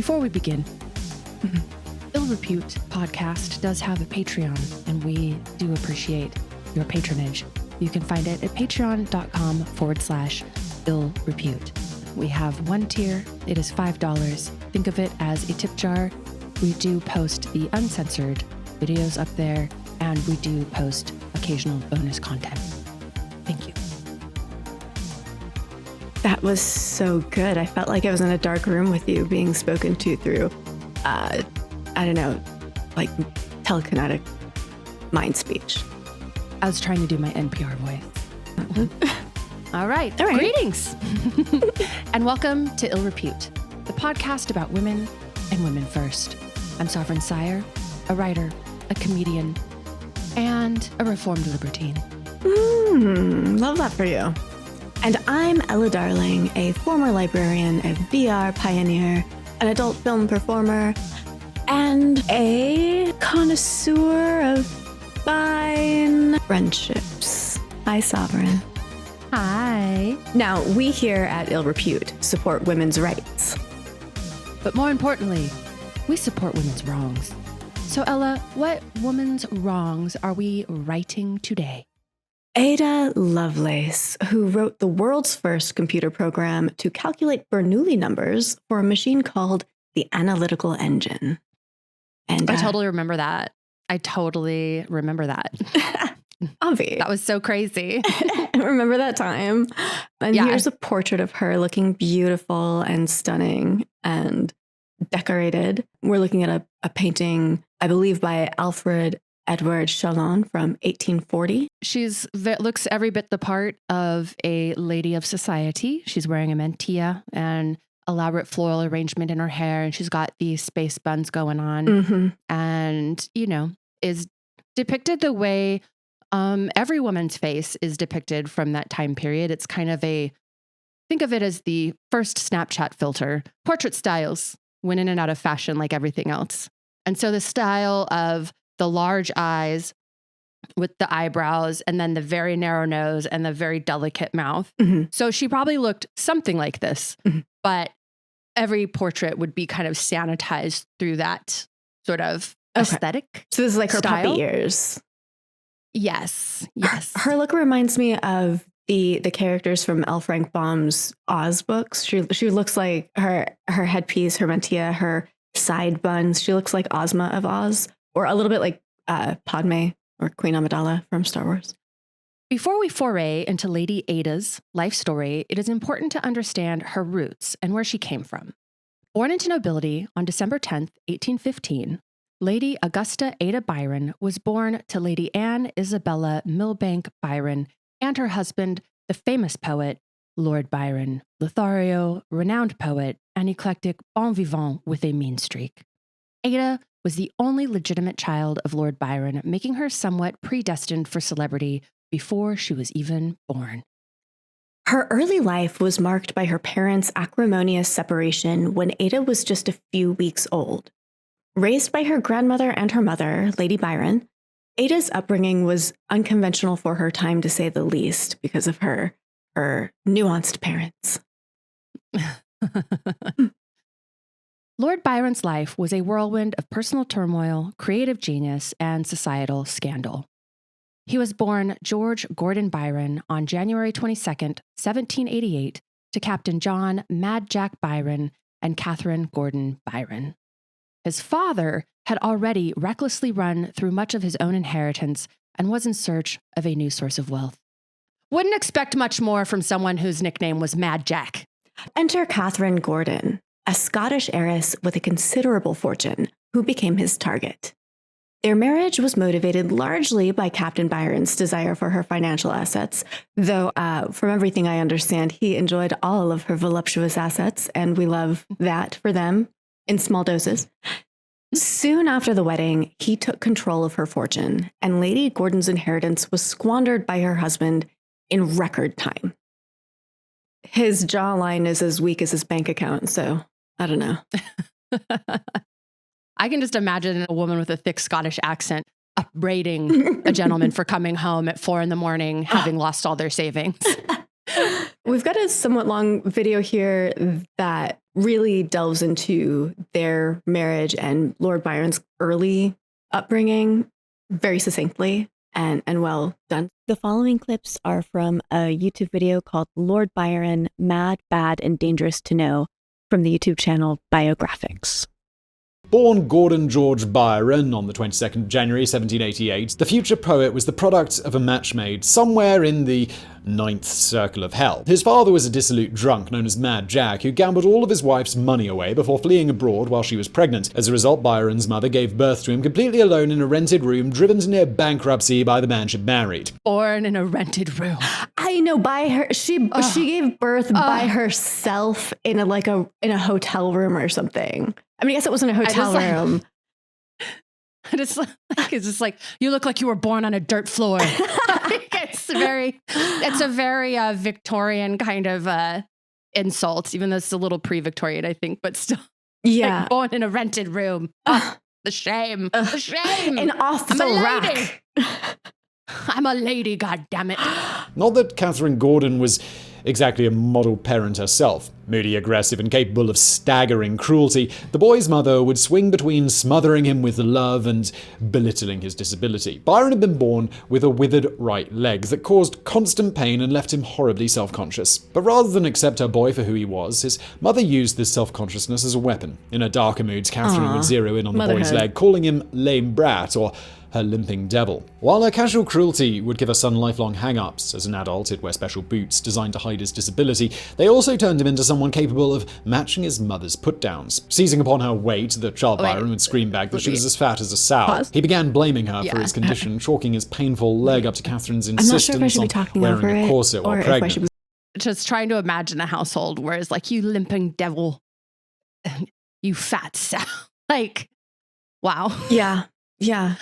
Before we begin, Ill Repute podcast does have a Patreon, and we do appreciate your patronage. You can find it at patreon.com/Ill Repute. We have one tier. It is $5. Think of it as a tip jar. We do post the uncensored videos up there, and we do post occasional bonus content. Thank you. That was so good. I felt like I was in a dark room with you being spoken to through, I don't know, like telekinetic mind speech. I was trying to do my NPR voice. All right. Greetings. And welcome to Ill Repute, the podcast about women and women first. I'm Sovereign Sire, a writer, a comedian, and a reformed libertine. Love that for you. And I'm Ella Darling, a former librarian, a VR pioneer, an adult film performer, and a connoisseur of fine friendships. Hi, Sovereign. Hi. Now, we here at Ill Repute support women's rights. But more importantly, we support women's wrongs. So Ella, what women's wrongs are we righting today? Ada Lovelace, who wrote the world's first computer program to calculate Bernoulli numbers for a machine called the analytical engine. And I totally remember that. Obvi. That was so crazy. Remember that time? And Yeah. Here's a portrait of her looking beautiful and stunning and decorated. We're looking at a painting, I believe, by Alfred Edward Chalon from 1840. Looks every bit the part of a lady of society. She's wearing a mantilla and elaborate floral arrangement in her hair, and she's got these space buns going on, and is depicted the way every woman's face is depicted from that time period. It's kind of think of it as the first Snapchat filter. Portrait styles went in and out of fashion like everything else, and so the style of the large eyes with the eyebrows and then the very narrow nose and the very delicate mouth. So she probably looked something like this, but every portrait would be kind of sanitized through that sort of aesthetic. So this is like her style. puppy ears. Yes. Her look reminds me of the characters from L. Frank Baum's Oz books. She looks like her headpiece, her mantilla, her side buns. She looks like Ozma of Oz. Or a little bit like Padme or Queen Amidala from Star Wars. Before we foray into Lady Ada's life story, it is important to understand her roots and where she came from. Born into nobility on December 10th, 1815, Lady Augusta Ada Byron was born to Lady Anne Isabella Milbanke Byron and her husband, the famous poet, Lord Byron, Lothario, renowned poet, and eclectic bon vivant with a mean streak. Ada was the only legitimate child of Lord Byron, making her somewhat predestined for celebrity before she was even born. Her early life was marked by her parents' acrimonious separation when Ada was just a few weeks old. Raised by her grandmother and her mother, Lady Byron, Ada's upbringing was unconventional for her time, to say the least, because of her nuanced parents. Lord Byron's life was a whirlwind of personal turmoil, creative genius, and societal scandal. He was born George Gordon Byron on January 22nd, 1788, to Captain John Mad Jack Byron and Catherine Gordon Byron. His father had already recklessly run through much of his own inheritance and was in search of a new source of wealth. Wouldn't expect much more from someone whose nickname was Mad Jack. Enter Catherine Gordon, a Scottish heiress with a considerable fortune, who became his target. Their marriage was motivated largely by Captain Byron's desire for her financial assets, though from everything I understand, he enjoyed all of her voluptuous assets, and we love that for them in small doses. Soon after the wedding, he took control of her fortune, and Lady Gordon's inheritance was squandered by her husband in record time. His jawline is as weak as his bank account, so I don't know. I can just imagine a woman with a thick Scottish accent upbraiding a gentleman for coming home at 4 a.m, having lost all their savings. We've got a somewhat long video here that really delves into their marriage and Lord Byron's early upbringing very succinctly and well done. The following clips are from a YouTube video called Lord Byron, Mad, Bad, and Dangerous to Know from the YouTube channel Biographics. Born Gordon George Byron on the 22nd of January 1788, the future poet was the product of a match made somewhere in the ninth circle of hell. His father was a dissolute drunk known as Mad Jack, who gambled all of his wife's money away before fleeing abroad while she was pregnant. As a result, Byron's mother gave birth to him completely alone in a rented room, driven to near bankruptcy by the man she'd married. Born in a rented room. I know, by her, she gave birth by herself in a hotel room or something. I mean, I guess it wasn't a hotel room. It's just like, you look like you were born on a dirt floor. It's a very Victorian kind of insult, even though it's a little pre-Victorian, I think, but still. Yeah. Like, born in a rented room. The shame. The shame. And off the rack. I'm a lady, goddammit. Not that Catherine Gordon was exactly a model parent herself. Moody, aggressive, and capable of staggering cruelty, the boy's mother would swing between smothering him with love and belittling his disability. Byron had been born with a withered right leg that caused constant pain and left him horribly self-conscious. But rather than accept her boy for who he was, his mother used this self-consciousness as a weapon. In her darker moods, Catherine would zero in on the boy's leg, calling him lame brat or her limping devil. While her casual cruelty would give her son lifelong hang-ups, as an adult he'd wear special boots designed to hide his disability, they also turned him into someone capable of matching his mother's put-downs. Seizing upon her weight, the child Byron would scream back that she was as fat as a sow. Pause. He began blaming her for his condition, chalking his painful leg up to Catherine's insistence on wearing a corset while pregnant. Just trying to imagine a household where it's like, you limping devil, you fat sow. Like, wow. Yeah. Yeah.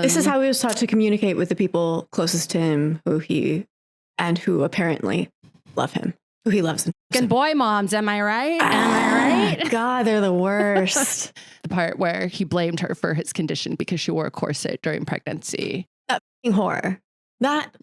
This is how he was taught to communicate with the people closest to him, who apparently love him, who he loves. And boy moms, am I right? Am I right? God, they're the worst. The part where he blamed her for his condition because she wore a corset during pregnancy. That horror. That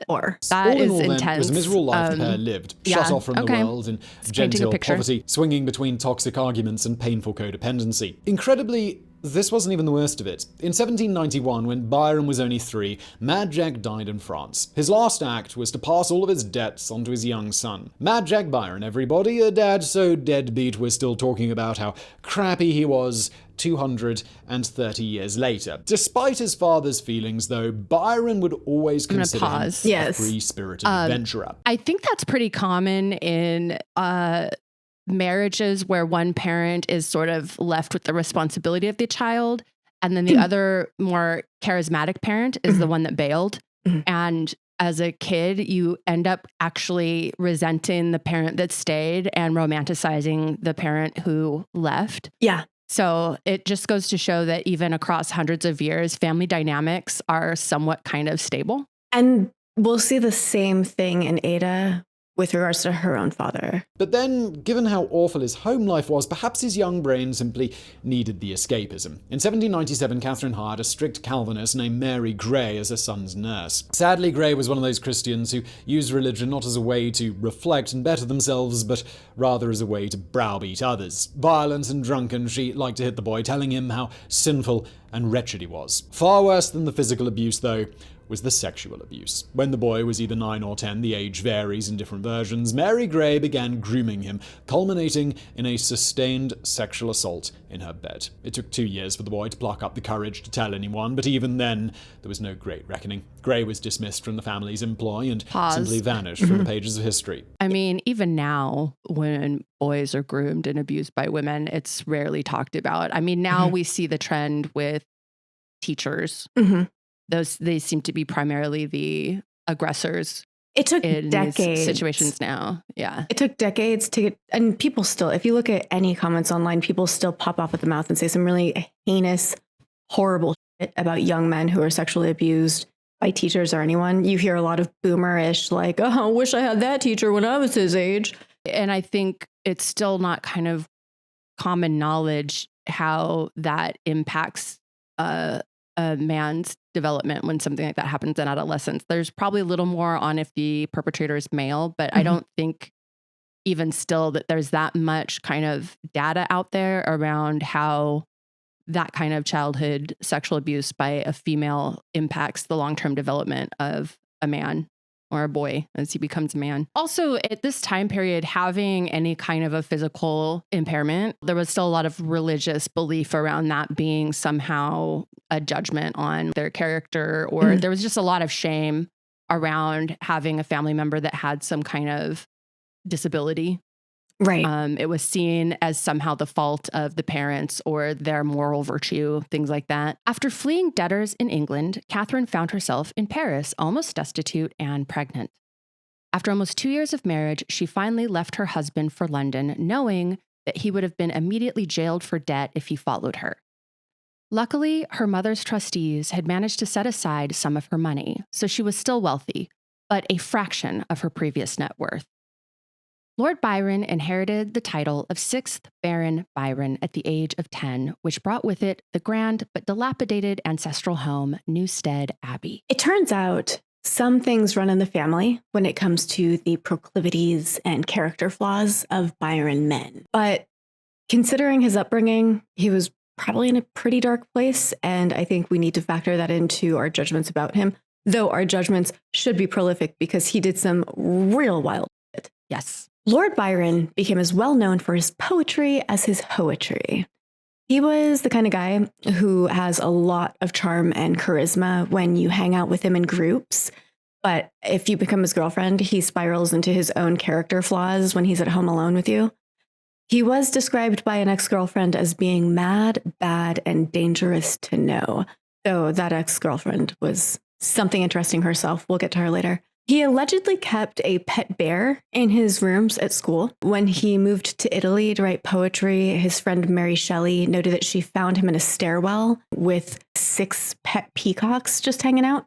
horror. That all is all, intense. Then, it was a miserable life the pair lived, shut off from the world in genteel poverty, swinging between toxic arguments and painful codependency. Incredibly, this wasn't even the worst of it. In 1791, when Byron was only 3, Mad Jack died in France. His last act was to pass all of his debts onto his young son. Mad Jack Byron, everybody, a dad so deadbeat we're still talking about how crappy he was 230 years later. Despite his father's feelings, though, Byron would always consider him a free-spirited adventurer. I think that's pretty common in marriages where one parent is sort of left with the responsibility of the child, and then the other more charismatic parent is the one that bailed. And as a kid, you end up actually resenting the parent that stayed and romanticizing the parent who left. Yeah. So it just goes to show that even across hundreds of years, family dynamics are somewhat kind of stable. And we'll see the same thing in Ada with regards to her own father. But then, given how awful his home life was, perhaps his young brain simply needed the escapism. In 1797, Catherine hired a strict Calvinist named Mary Gray as her son's nurse. Sadly, Gray was one of those Christians who used religion not as a way to reflect and better themselves, but rather as a way to browbeat others. Violent and drunken, she liked to hit the boy, telling him how sinful and wretched he was. Far worse than the physical abuse, though, was the sexual abuse. When the boy was either 9 or 10, the age varies in different versions, Mary Gray began grooming him, culminating in a sustained sexual assault in her bed. It took 2 years for the boy to pluck up the courage to tell anyone, but even then, there was no great reckoning. Gray was dismissed from the family's employ and simply vanished from the pages of history. I mean, even now, when boys are groomed and abused by women, it's rarely talked about. I mean, now we see the trend with teachers. They seem to be primarily the aggressors. It took decades. Situations now. Yeah. It took decades to get, and people still, if you look at any comments online, people still pop off at the mouth and say some really heinous, horrible shit about young men who are sexually abused by teachers or anyone. You hear a lot of boomerish, like, oh, I wish I had that teacher when I was his age. And I think it's still not kind of common knowledge how that impacts a a man's development when something like that happens in adolescence. There's probably a little more on if the perpetrator is male, but I don't think even still that there's that much kind of data out there around how that kind of childhood sexual abuse by a female impacts the long-term development of a man or a boy as he becomes a man. Also, at this time period, having any kind of a physical impairment, there was still a lot of religious belief around that being somehow a judgment on their character, or there was just a lot of shame around having a family member that had some kind of disability. Right. It was seen as somehow the fault of the parents or their moral virtue, things like that. After fleeing debtors in England, Catherine found herself in Paris, almost destitute and pregnant. After almost 2 years of marriage, she finally left her husband for London, knowing that he would have been immediately jailed for debt if he followed her. Luckily, her mother's trustees had managed to set aside some of her money, so she was still wealthy, but a fraction of her previous net worth. Lord Byron inherited the title of 6th Baron Byron at the age of 10, which brought with it the grand but dilapidated ancestral home, Newstead Abbey. It turns out some things run in the family when it comes to the proclivities and character flaws of Byron men. But considering his upbringing, he was probably in a pretty dark place, and I think we need to factor that into our judgments about him, though our judgments should be prolific because he did some real wild shit. Yes. Lord Byron became as well known for his poetry as his hoetry. He was the kind of guy who has a lot of charm and charisma when you hang out with him in groups. But if you become his girlfriend, he spirals into his own character flaws when he's at home alone with you. He was described by an ex-girlfriend as being mad, bad, and dangerous to know, though that ex-girlfriend was something interesting herself. We'll get to her later. He allegedly kept a pet bear in his rooms at school. When he moved to Italy to write poetry, his friend Mary Shelley noted that she found him in a stairwell with 6 pet peacocks just hanging out.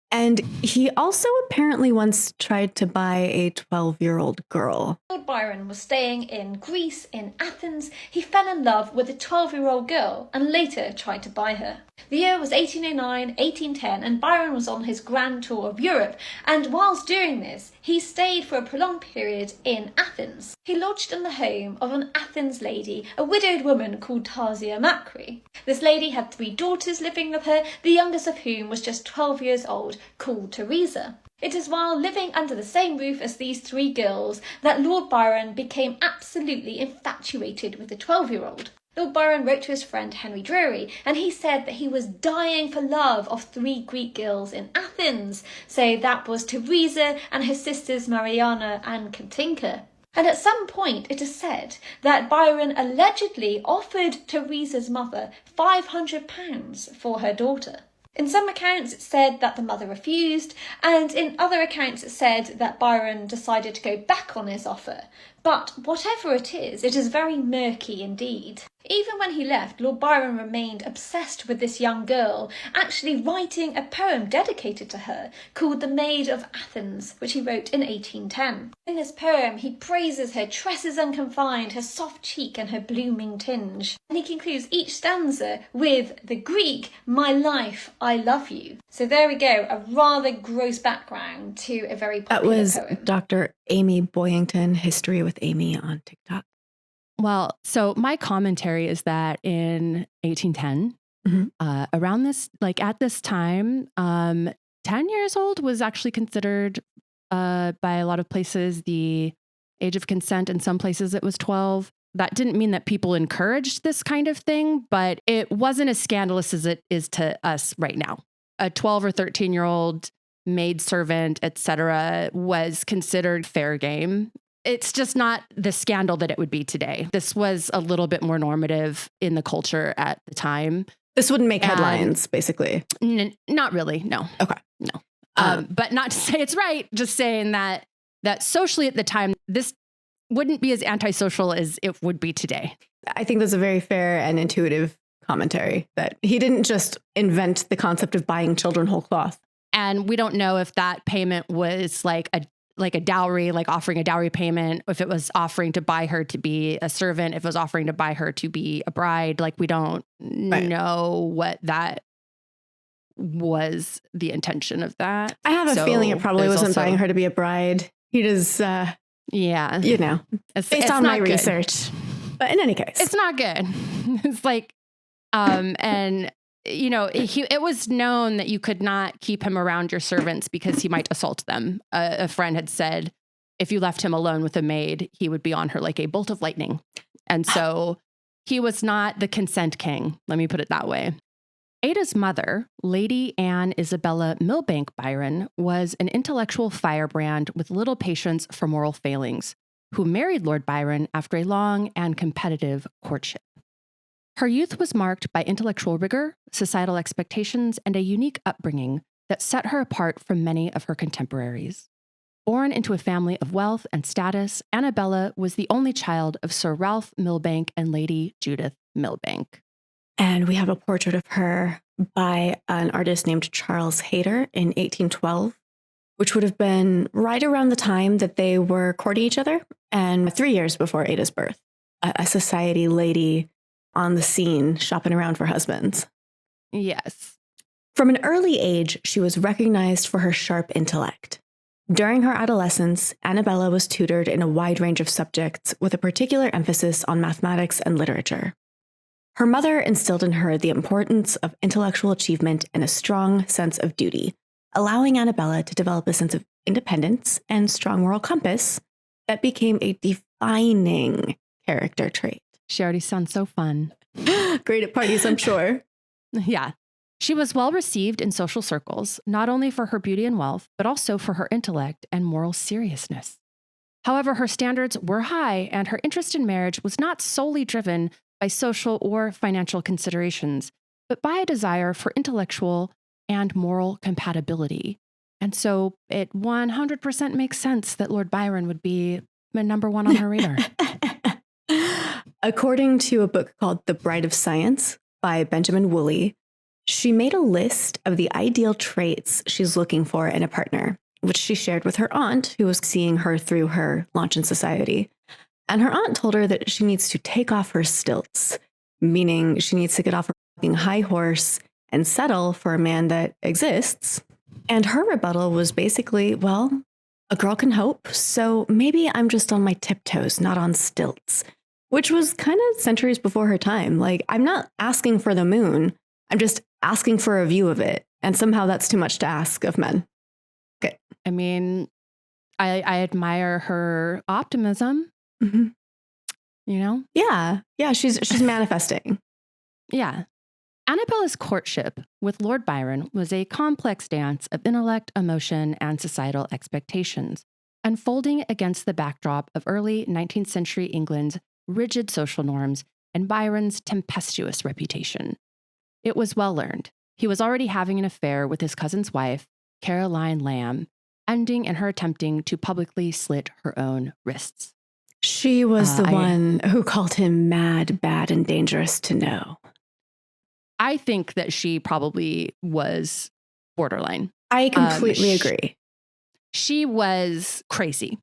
And he also apparently once tried to buy a 12-year-old girl. Lord Byron was staying in Greece, in Athens. He fell in love with a 12-year-old girl and later tried to buy her. The year was 1809, 1810, and Byron was on his grand tour of Europe, and whilst doing this, he stayed for a prolonged period in Athens. He lodged in the home of an Athens lady, a widowed woman called Tarsia Macri. This lady had 3 daughters living with her, the youngest of whom was just 12 years old, called Teresa. It is while living under the same roof as these 3 girls that Lord Byron became absolutely infatuated with the 12-year-old. Lord Byron wrote to his friend Henry Drury, and he said that he was dying for love of 3 Greek girls in Athens. So that was Teresa and her sisters Mariana and Katinka. And at some point it is said that Byron allegedly offered Teresa's mother £500 for her daughter. In some accounts it said that the mother refused, and in other accounts it said that Byron decided to go back on his offer. But whatever it is very murky indeed. Even when he left, Lord Byron remained obsessed with this young girl, actually writing a poem dedicated to her called The Maid of Athens, which he wrote in 1810. In this poem, he praises her tresses unconfined, her soft cheek and her blooming tinge. And he concludes each stanza with the Greek, "My life, I love you." So there we go, a rather gross background to a very popular poem. That was Dr. Amy Boyington, History with Amy on TikTok. Well, so my commentary is that in 1810, around this, like at this time, 10 years old was actually considered by a lot of places the age of consent. In some places it was 12. That didn't mean that people encouraged this kind of thing, but it wasn't as scandalous as it is to us right now. A 12 or 13-year-old maidservant, etc., was considered fair game. It's just not the scandal that it would be today. This was a little bit more normative in the culture at the time. This wouldn't make headlines, basically. Not really, no. Okay. No. But not to say it's right, just saying that socially at the time, this wouldn't be as antisocial as it would be today. I think that's a very fair and intuitive commentary, that he didn't just invent the concept of buying children whole cloth. And we don't know if that payment was like a dowry, like offering a dowry payment, if it was offering to buy her to be a servant, if it was offering to buy her to be a bride. Like we don't know what that was the intention of that. I have a feeling it probably wasn't buying her to be a bride. He just, yeah, based on my research. But in any case, it's not good. It's like, and it was known that you could not keep him around your servants because he might assault them. A friend had said, if you left him alone with a maid, he would be on her like a bolt of lightning. And so he was not the consent king. Let me put it that way. Ada's mother, Lady Anne Isabella Milbanke Byron, was an intellectual firebrand with little patience for moral failings, who married Lord Byron after a long and competitive courtship. Her youth was marked by intellectual rigor, societal expectations, and a unique upbringing that set her apart from many of her contemporaries. Born into a family of wealth and status, Annabella was the only child of Sir Ralph Milbanke and Lady Judith Milbanke. And we have a portrait of her by an artist named Charles Hayter in 1812, which would have been right around the time that they were courting each other and 3 years before Ada's birth. A society lady on the scene shopping around for husbands. Yes. From an early age, she was recognized for her sharp intellect. During her adolescence, Annabella was tutored in a wide range of subjects with a particular emphasis on mathematics and literature. Her mother instilled in her the importance of intellectual achievement and a strong sense of duty, allowing Annabella to develop a sense of independence and strong moral compass that became a defining character trait. She already sounds so fun. Great at parties, I'm sure. Yeah. She was well received in social circles, not only for her beauty and wealth, but also for her intellect and moral seriousness. However, her standards were high, and her interest in marriage was not solely driven by social or financial considerations, but by a desire for intellectual and moral compatibility. And so it 100% makes sense that Lord Byron would be the number one on her radar. According to a book called The Bride of Science by Benjamin Woolley, she made a list of the ideal traits she's looking for in a partner, which she shared with her aunt, who was seeing her through her launch in society. And her aunt told her that she needs to take off her stilts, meaning she needs to get off her fucking high horse and settle for a man that exists. And her rebuttal was basically, well, a girl can hope, so maybe I'm just on my tiptoes, not on stilts, which was kind of centuries before her time. Like, I'm not asking for the moon. I'm just asking for a view of it. And somehow that's too much to ask of men. Okay. I mean, I admire her optimism. Mm-hmm. You know? Yeah, she's manifesting. Yeah. Annabella's courtship with Lord Byron was a complex dance of intellect, emotion, and societal expectations, unfolding against the backdrop of early 19th century England's rigid social norms and Byron's tempestuous reputation. It was well learned. He was already having an affair with his cousin's wife, Caroline Lamb, ending in her attempting to publicly slit her own wrists. She was the one who called him mad, bad, and dangerous to know. I think that she probably was borderline. I completely agree. She was crazy.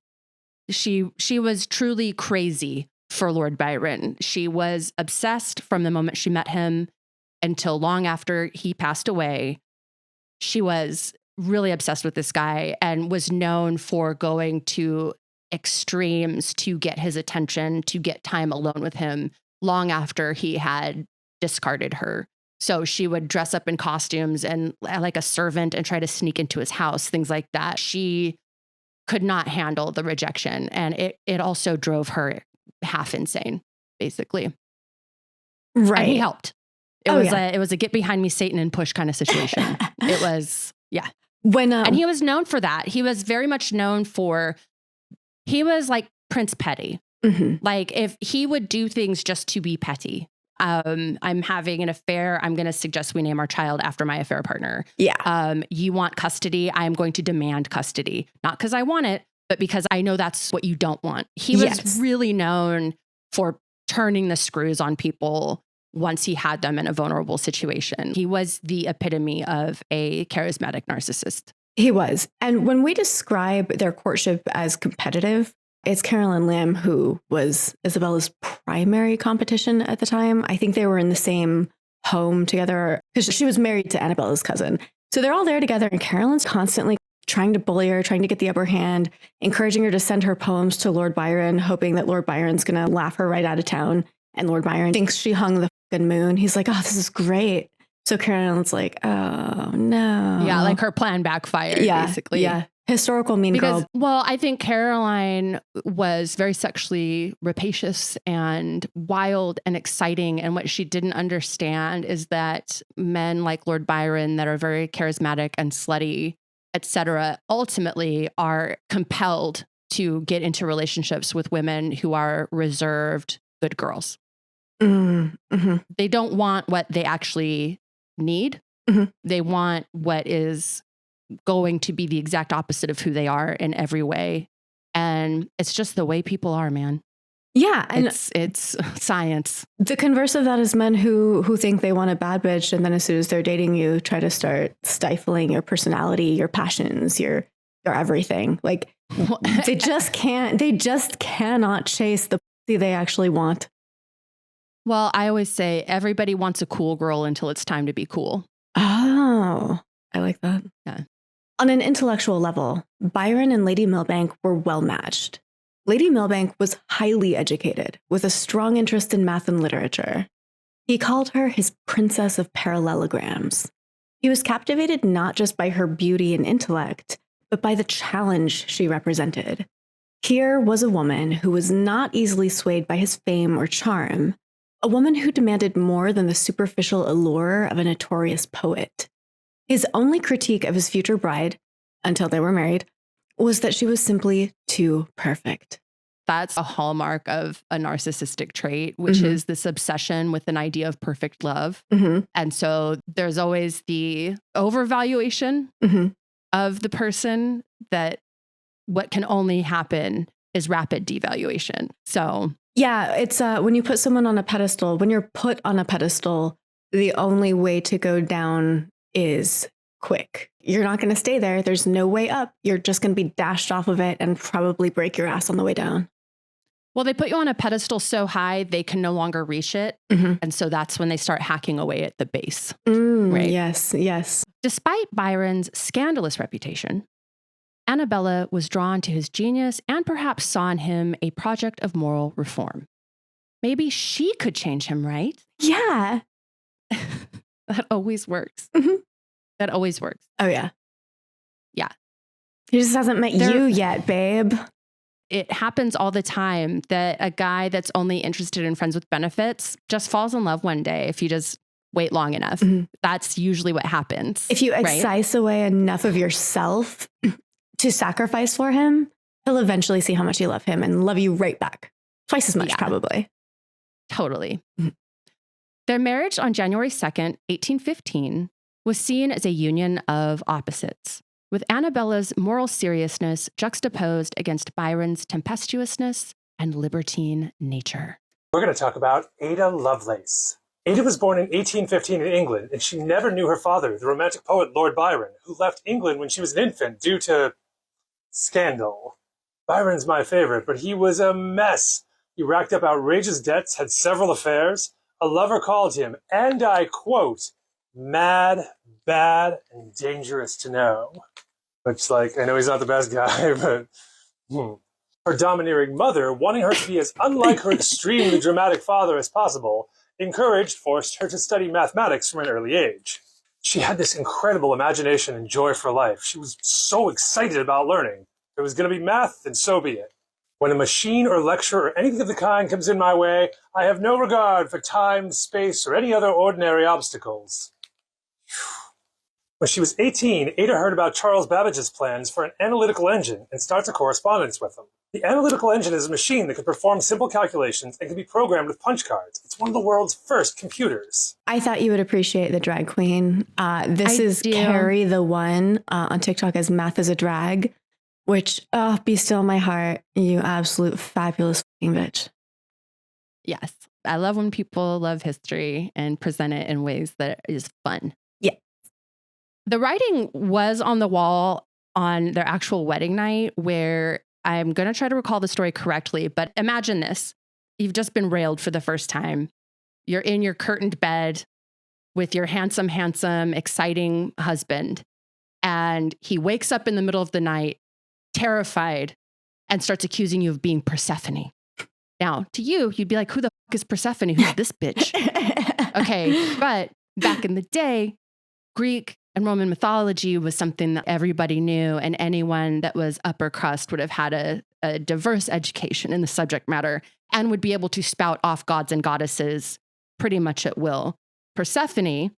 She was truly crazy for Lord Byron. She was obsessed from the moment she met him until long after he passed away. She was really obsessed with this guy and was known for going to extremes to get his attention, to get time alone with him long after he had discarded her. So she would dress up in costumes and like a servant and try to sneak into his house, things like that. She could not handle the rejection. And it also drove her half insane, basically. Right. And he helped. It was a get behind me, Satan, and push kind of situation. It was, yeah. And he was known for that. He was very much known for, he was like Prince Petty. Mm-hmm. Like if he would do things just to be petty. I'm having an affair. I'm going to suggest we name our child after my affair partner. Yeah. You want custody. I'm going to demand custody, not because I want it, but because I know that's what you don't want. He was really known for turning the screws on people once he had them in a vulnerable situation. He was the epitome of a charismatic narcissist. He was. And when we describe their courtship as competitive, it's Caroline Lamb who was Isabella's primary competition at the time. I think they were in the same home together because she was married to Annabella's cousin. So they're all there together, and Carolyn's constantly trying to bully her, trying to get the upper hand, encouraging her to send her poems to Lord Byron, hoping that Lord Byron's going to laugh her right out of town. And Lord Byron thinks she hung the fucking moon. He's like, oh, this is great. So Carolyn's like, oh, no. Yeah, like her plan backfired, basically. Yeah. Historical mean girl. Well, I think Caroline was very sexually rapacious and wild and exciting. And what she didn't understand is that men like Lord Byron that are very charismatic and slutty, etc., ultimately are compelled to get into relationships with women who are reserved good girls. Mm-hmm. They don't want what they actually need. Mm-hmm. They want what is going to be the exact opposite of who they are in every way. And it's just the way people are, man. Yeah. And it's science. The converse of that is men who think they want a bad bitch. And then as soon as they're dating you, try to start stifling your personality, your passions, your everything. Like they just cannot chase the pussy they actually want. Well, I always say everybody wants a cool girl until it's time to be cool. Oh, I like that. Yeah. On an intellectual level, Byron and Lady Milbanke were well matched. Lady Milbanke was highly educated, with a strong interest in math and literature. He called her his princess of parallelograms. He was captivated not just by her beauty and intellect, but by the challenge she represented. Here was a woman who was not easily swayed by his fame or charm, a woman who demanded more than the superficial allure of a notorious poet. His only critique of his future bride, until they were married, was that she was simply too perfect. That's a hallmark of a narcissistic trait, which is this obsession with an idea of perfect love. And so there's always the overvaluation of the person that what can only happen is rapid devaluation. So yeah, it's when you put someone on a pedestal, when you're put on a pedestal, the only way to go down is quick. You're not going to stay there. There's no way up. You're just going to be dashed off of it and probably break your ass on the way down. Well, they put you on a pedestal so high, they can no longer reach it. And so that's when they start hacking away at the base. Right? Yes, yes. Despite Byron's scandalous reputation, Annabella was drawn to his genius and perhaps saw in him a project of moral reform. Maybe she could change him, right? Yeah. That always works. That always works. Oh, yeah. Yeah. He just hasn't met you yet, babe. It happens all the time that a guy that's only interested in friends with benefits just falls in love one day if you just wait long enough. That's usually what happens. If you excise away enough of yourself to sacrifice for him, he'll eventually see how much you love him and love you right back. Twice as much, probably. Totally. Their marriage on January 2nd, 1815, was seen as a union of opposites, with Annabella's moral seriousness juxtaposed against Byron's tempestuousness and libertine nature. We're going to talk about Ada Lovelace. Ada was born in 1815 in England, and she never knew her father, the romantic poet Lord Byron, who left England when she was an infant due to scandal. Byron's my favorite, but he was a mess. He racked up outrageous debts, had several affairs. A lover called him, and I quote, mad, bad, and dangerous to know. Which, like, I know he's not the best guy, but her domineering mother, wanting her to be as unlike her extremely dramatic father as possible, forced her to study mathematics from an early age. She had this incredible imagination and joy for life. She was so excited about learning. If it was going to be math, then so be it. When a machine or lecture or anything of the kind comes in my way, I have no regard for time, space, or any other ordinary obstacles. When she was 18, Ada heard about Charles Babbage's plans for an analytical engine and starts a correspondence with him. The analytical engine is a machine that can perform simple calculations and can be programmed with punch cards. It's one of the world's first computers. I thought you would appreciate the drag queen. This is Carrie the One on TikTok as Math is a Drag, which, be still my heart, you absolute fabulous fucking bitch. Yes. I love when people love history and present it in ways that is fun. Yeah. The writing was on the wall on their actual wedding night, where I'm going to try to recall the story correctly, but imagine this. You've just been railed for the first time. You're in your curtained bed. with your handsome, exciting husband. And he wakes up in the middle of the night, terrified, and starts accusing you of being Persephone. Now, to you, you'd be like, who the fuck is Persephone? Who's this bitch? Okay, but back in the day, Greek and Roman mythology was something that everybody knew, and anyone that was upper crust would have had a diverse education in the subject matter and would be able to spout off gods and goddesses pretty much at will. Persephone,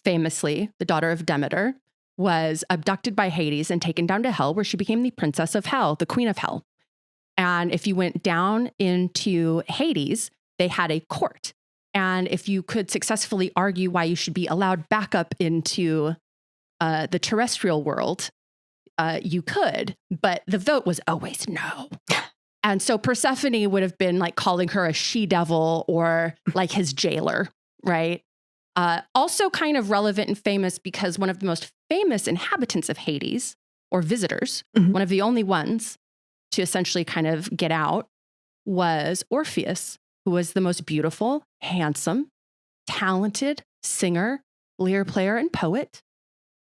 famously, the daughter of Demeter, was abducted by Hades and taken down to hell, where she became the princess of hell, the queen of hell. And if you went down into Hades, they had a court. And if you could successfully argue why you should be allowed back up into the terrestrial world, you could, but the vote was always no. And so Persephone would have been like calling her a she-devil or like his jailer, right? Also kind of relevant and famous because one of the most famous inhabitants of Hades, or visitors, one of the only ones to essentially kind of get out, was Orpheus, who was the most beautiful, handsome, talented singer, lyre player, and poet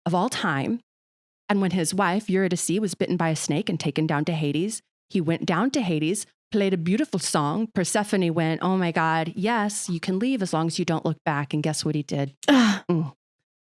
of all time. And when his wife, Eurydice, was bitten by a snake and taken down to Hades, he went down to Hades, played a beautiful song. Persephone went, oh my God, yes, you can leave as long as you don't look back. And guess what he did?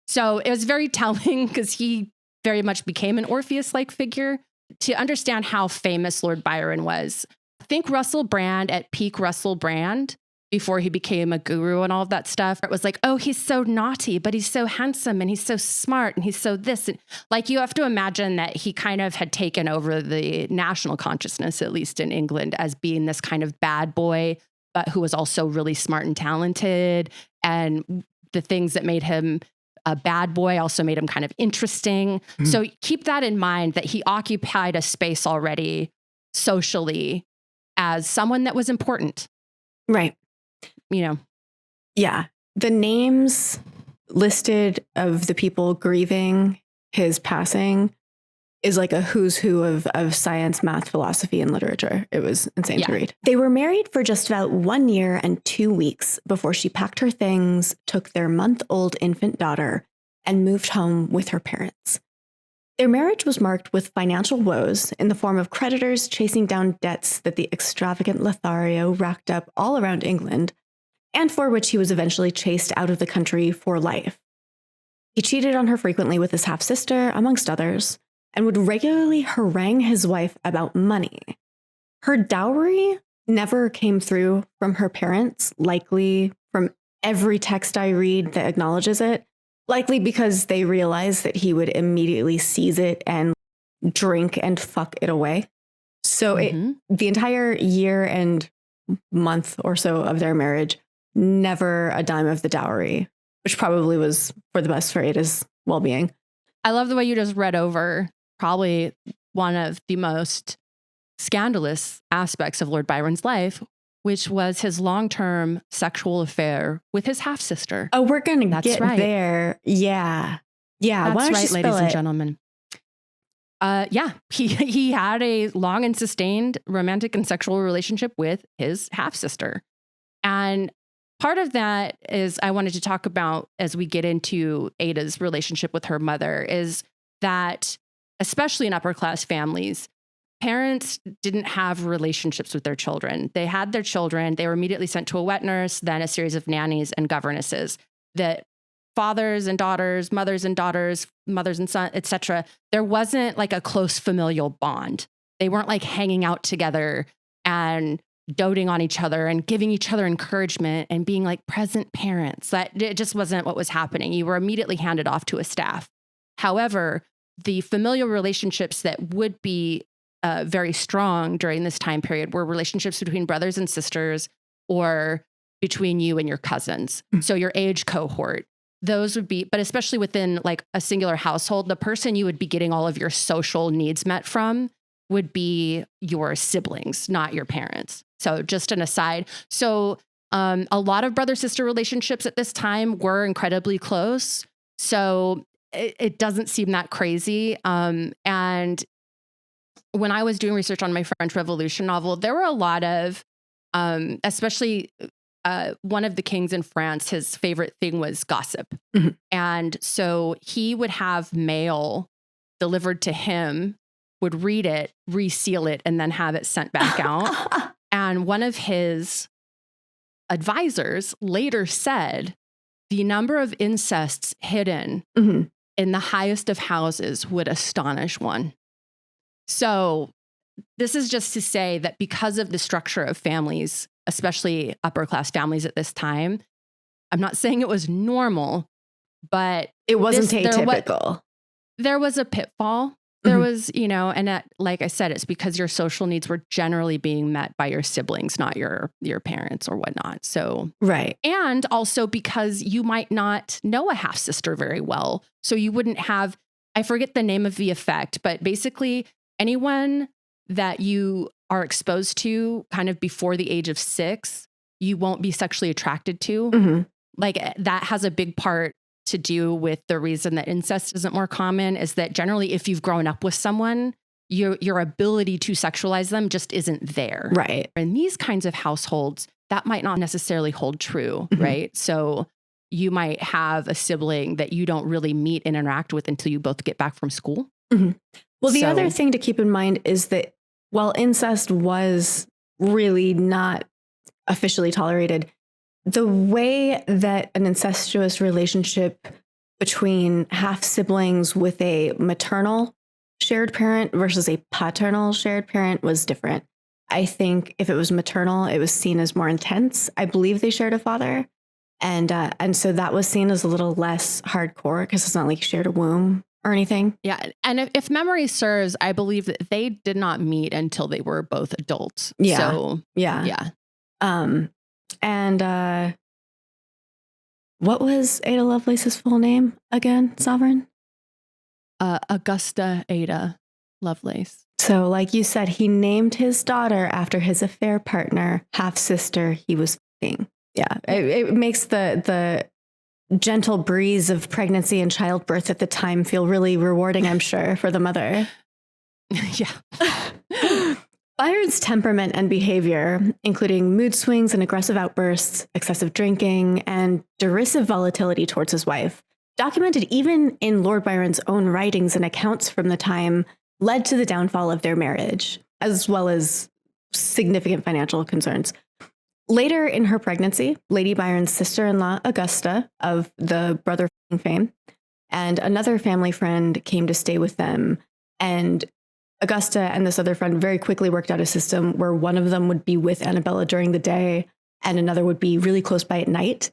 So it was very telling because he very much became an Orpheus-like figure. To understand how famous Lord Byron was, think Russell Brand at peak Russell Brand before he became a guru and all of that stuff. It was like, oh, he's so naughty, but he's so handsome and he's so smart and he's so this. And like, you have to imagine that he kind of had taken over the national consciousness, at least in England, as being this kind of bad boy, but who was also really smart and talented. And the things that made him a bad boy also made him kind of interesting. So keep that in mind, that he occupied a space already socially as someone that was important. Right. You know. Yeah. The names listed of the people grieving his passing is like a who's who of science, math, philosophy, and literature. It was insane to read. They were married for just about 1 year and 2 weeks before she packed her things, took their month-old infant daughter, and moved home with her parents. Their marriage was marked with financial woes in the form of creditors chasing down debts that the extravagant Lothario racked up all around England, and for which he was eventually chased out of the country for life. He cheated on her frequently with his half-sister, amongst others, and would regularly harangue his wife about money. Her dowry never came through from her parents, likely from every text I read that acknowledges it, likely because they realized that he would immediately seize it and drink and fuck it away. So the entire year and month or so of their marriage, never a dime of the dowry, which probably was for the best for Ada's well-being. I love the way you just read over probably one of the most scandalous aspects of Lord Byron's life, which was his long-term sexual affair with his half-sister. Oh, we're going to get there. Yeah. Yeah. That's right, ladies and gentlemen. He had a long and sustained romantic and sexual relationship with his half-sister. And part of that is I wanted to talk about as we get into Ada's relationship with her mother is that, especially in upper class families, parents didn't have relationships with their children. They had their children. They were immediately sent to a wet nurse, then a series of nannies and governesses. That fathers and daughters, mothers and daughters, mothers and sons, etc. There wasn't like a close familial bond. They weren't like hanging out together and doting on each other and giving each other encouragement and being like present parents. That it just wasn't what was happening. You were immediately handed off to a staff. However, the familial relationships that would be very strong during this time period were relationships between brothers and sisters or between you and your cousins. So your age cohort, those would be, but especially within like a singular household, the person you would be getting all of your social needs met from would be your siblings, not your parents. So just an aside. So a lot of brother-sister relationships at this time were incredibly close. So it doesn't seem that crazy. And when I was doing research on my French Revolution novel, there were a lot of, especially one of the kings in France, his favorite thing was gossip. Mhm. And so he would have mail delivered to him, would read it, reseal it, and then have it sent back out. And one of his advisors later said the number of incests hidden Mhm. in the highest of houses would astonish one. So this is just to say that because of the structure of families, especially upper class families at this time, I'm not saying it was normal, but It wasn't there atypical. there was a pitfall. There was, and like I said, it's because your social needs were generally being met by your siblings, not your parents or whatnot. So, Right. and also because you might not know a half sister very well. So you wouldn't have, I forget the name of the effect, but basically anyone that you are exposed to kind of before the age of 6, you won't be sexually attracted to. Mhm. Like that has a big part to do with the reason that incest isn't more common, is that generally if you've grown up with someone, your ability to sexualize them just isn't there. Right. In these kinds of households, that might not necessarily hold true, Mhm. right? So you might have a sibling that you don't really meet and interact with until you both get back from school. Mhm. Well, the So- other thing to keep in mind is that while incest was really not officially tolerated, the way that an incestuous relationship between half siblings with a maternal shared parent versus a paternal shared parent was different. I think if it was maternal, it was seen as more intense. I believe they shared a father. And so that was seen as a little less hardcore because it's not like you shared a womb or anything. Yeah. And if memory serves, I believe that they did not meet until they were both adults. Yeah. So, Yeah. yeah. And what was Ada Lovelace's full name again, Sovereign? Augusta Ada Lovelace. So, like you said, he named his daughter after his affair partner, half sister he was f***ing. Yeah, it makes the gentle breeze of pregnancy and childbirth at the time feel really rewarding, I'm sure, for the mother. Yeah. Byron's temperament and behavior, including mood swings and aggressive outbursts, excessive drinking, and derisive volatility towards his wife, documented even in Lord Byron's own writings and accounts from the time, led to the downfall of their marriage, as well as significant financial concerns. Later in her pregnancy, Lady Byron's sister-in-law, Augusta, of the brother fame, and another family friend came to stay with them. And Augusta and this other friend very quickly worked out a system where one of them would be with Annabella during the day and another would be really close by at night,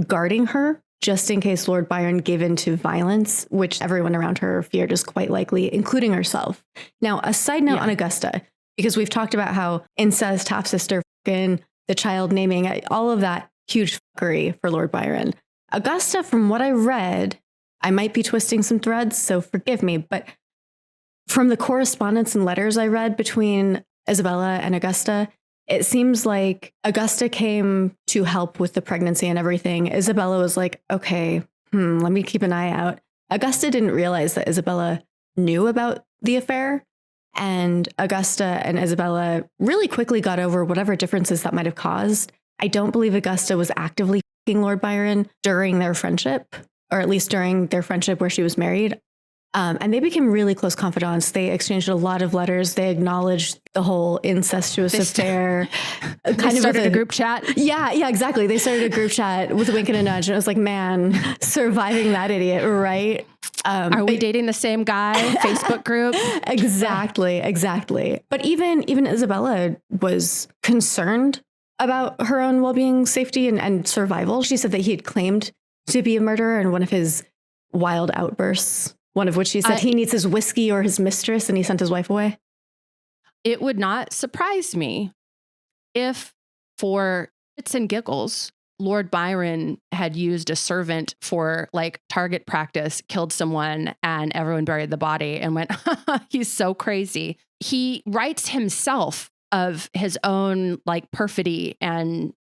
guarding her just in case Lord Byron gave in to violence, which everyone around her feared is quite likely, including herself. Now, a side note on Augusta, because we've talked about how incest, half-sister, the child naming, all of that huge fuckery for Lord Byron. Augusta, from what I read, I might be twisting some threads, so forgive me, but from the correspondence and letters I read between Isabella and Augusta, it seems like Augusta came to help with the pregnancy and everything. Isabella was like, okay, let me keep an eye out. Augusta didn't realize that Isabella knew about the affair. And Augusta and Isabella really quickly got over whatever differences that might have caused. I don't believe Augusta was actively f***ing Lord Byron during their friendship, or at least during their friendship where she was married. And they became really close confidants. They exchanged a lot of letters. They acknowledged the whole incestuous affair. They started a group chat. Yeah, exactly. They started a group chat with a wink and a nudge. And it was like, man, surviving that idiot, right? Are we dating the same guy? Facebook group? Exactly. But even Isabella was concerned about her own well-being, safety, and survival. She said that he had claimed to be a murderer in one of his wild outbursts. One of which he said he needs his whiskey or his mistress, and he sent his wife away. It would not surprise me if, for shits and giggles, Lord Byron had used a servant for like target practice, killed someone, and everyone buried the body and went, he's so crazy. He writes himself of his own like perfidy and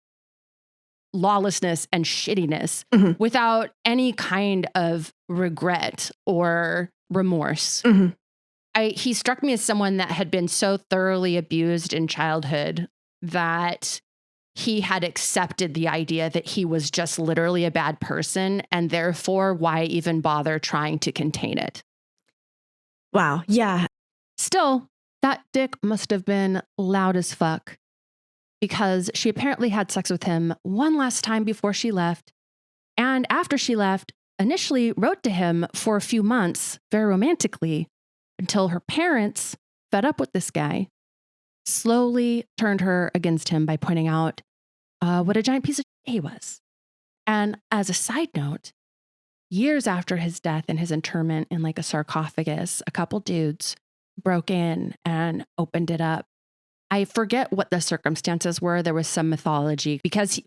lawlessness and shittiness without any kind of regret or remorse. He struck me as someone that had been so thoroughly abused in childhood that he had accepted the idea that he was just literally a bad person, and therefore why even bother trying to contain it? Wow. Yeah. Still, that dick must have been loud as fuck, because she apparently had sex with him one last time before she left. And after she left, initially wrote to him for a few months, very romantically, until her parents, fed up with this guy, slowly turned her against him by pointing out what a giant piece of shit he was. And as a side note, years after his death and his interment in like a sarcophagus, a couple dudes broke in and opened it up. I forget what the circumstances were. There was some mythology because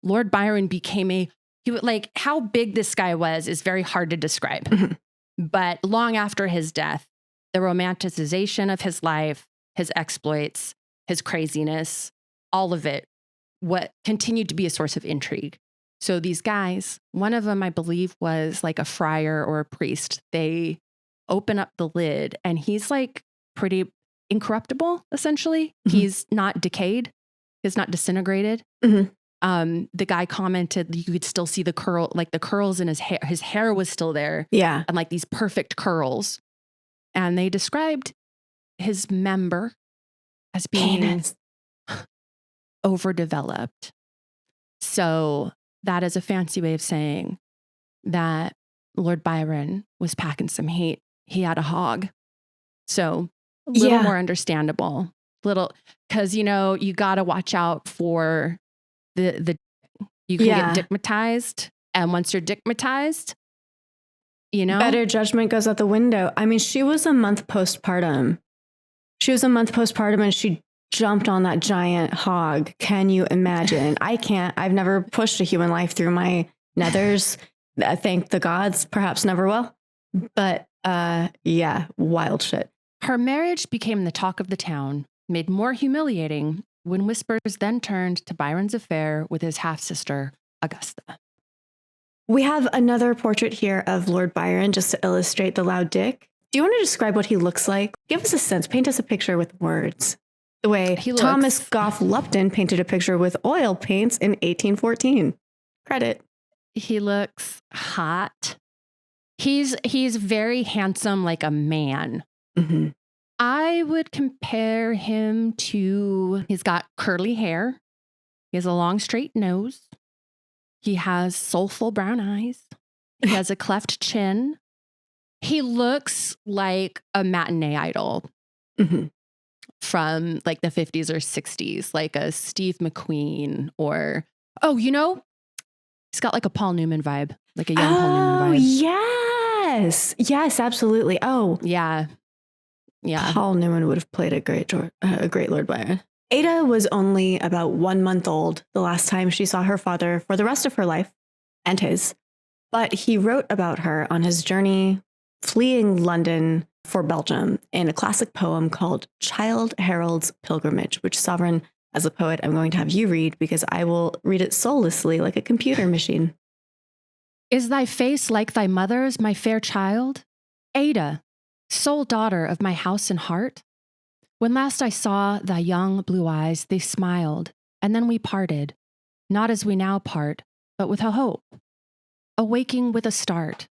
Lord Byron became like how big this guy was is very hard to describe. But long after his death, the romanticization of his life, his exploits, his craziness, all of it, what continued to be a source of intrigue. So these guys, one of them, I believe, was like a friar or a priest. They open up the lid and he's like pretty incorruptible, essentially. He's not decayed. He's not disintegrated. The guy commented you could still see the curls in his hair. His hair was still there. Yeah. And like these perfect curls. And they described his member as being overdeveloped. So that is a fancy way of saying that Lord Byron was packing some heat. He had a hog. So a little more understandable. Because, you got to watch out for the you can get dickmatized. And once you're dickmatized, better judgment goes out the window. I mean, she was a month postpartum. And she jumped on that giant hog. Can you imagine? I can't. I've never pushed a human life through my nethers. I thank the gods, perhaps never will. But wild shit. Her marriage became the talk of the town, made more humiliating when whispers then turned to Byron's affair with his half-sister, Augusta. We have another portrait here of Lord Byron just to illustrate the loud dick. Do you want to describe what he looks like? Give us a sense. Paint us a picture with words. The way Thomas Gough Lupton painted a picture with oil paints in 1814. Credit. He looks hot. He's very handsome, like a man. I would compare him to, he's got curly hair. He has a long, straight nose. He has soulful brown eyes. He has a cleft chin. He looks like a matinee idol from like the 50s or 60s, like a Steve McQueen or, he's got like a Paul Newman vibe, like a young Paul Newman vibe. Yes, absolutely. Oh, yeah. Paul Newman would have played a great Lord Byron. Ada was only about 1 month old the last time she saw her father for the rest of her life and his. But he wrote about her on his journey fleeing London for Belgium in a classic poem called Childe Harold's Pilgrimage, which, Sovereign, as a poet, I'm going to have you read because I will read it soullessly like a computer machine. Is thy face like thy mother's, my fair child? Ada, sole daughter of my house and heart? When last I saw thy young blue eyes, they smiled, and then we parted, not as we now part, but with a hope. Awaking with a start,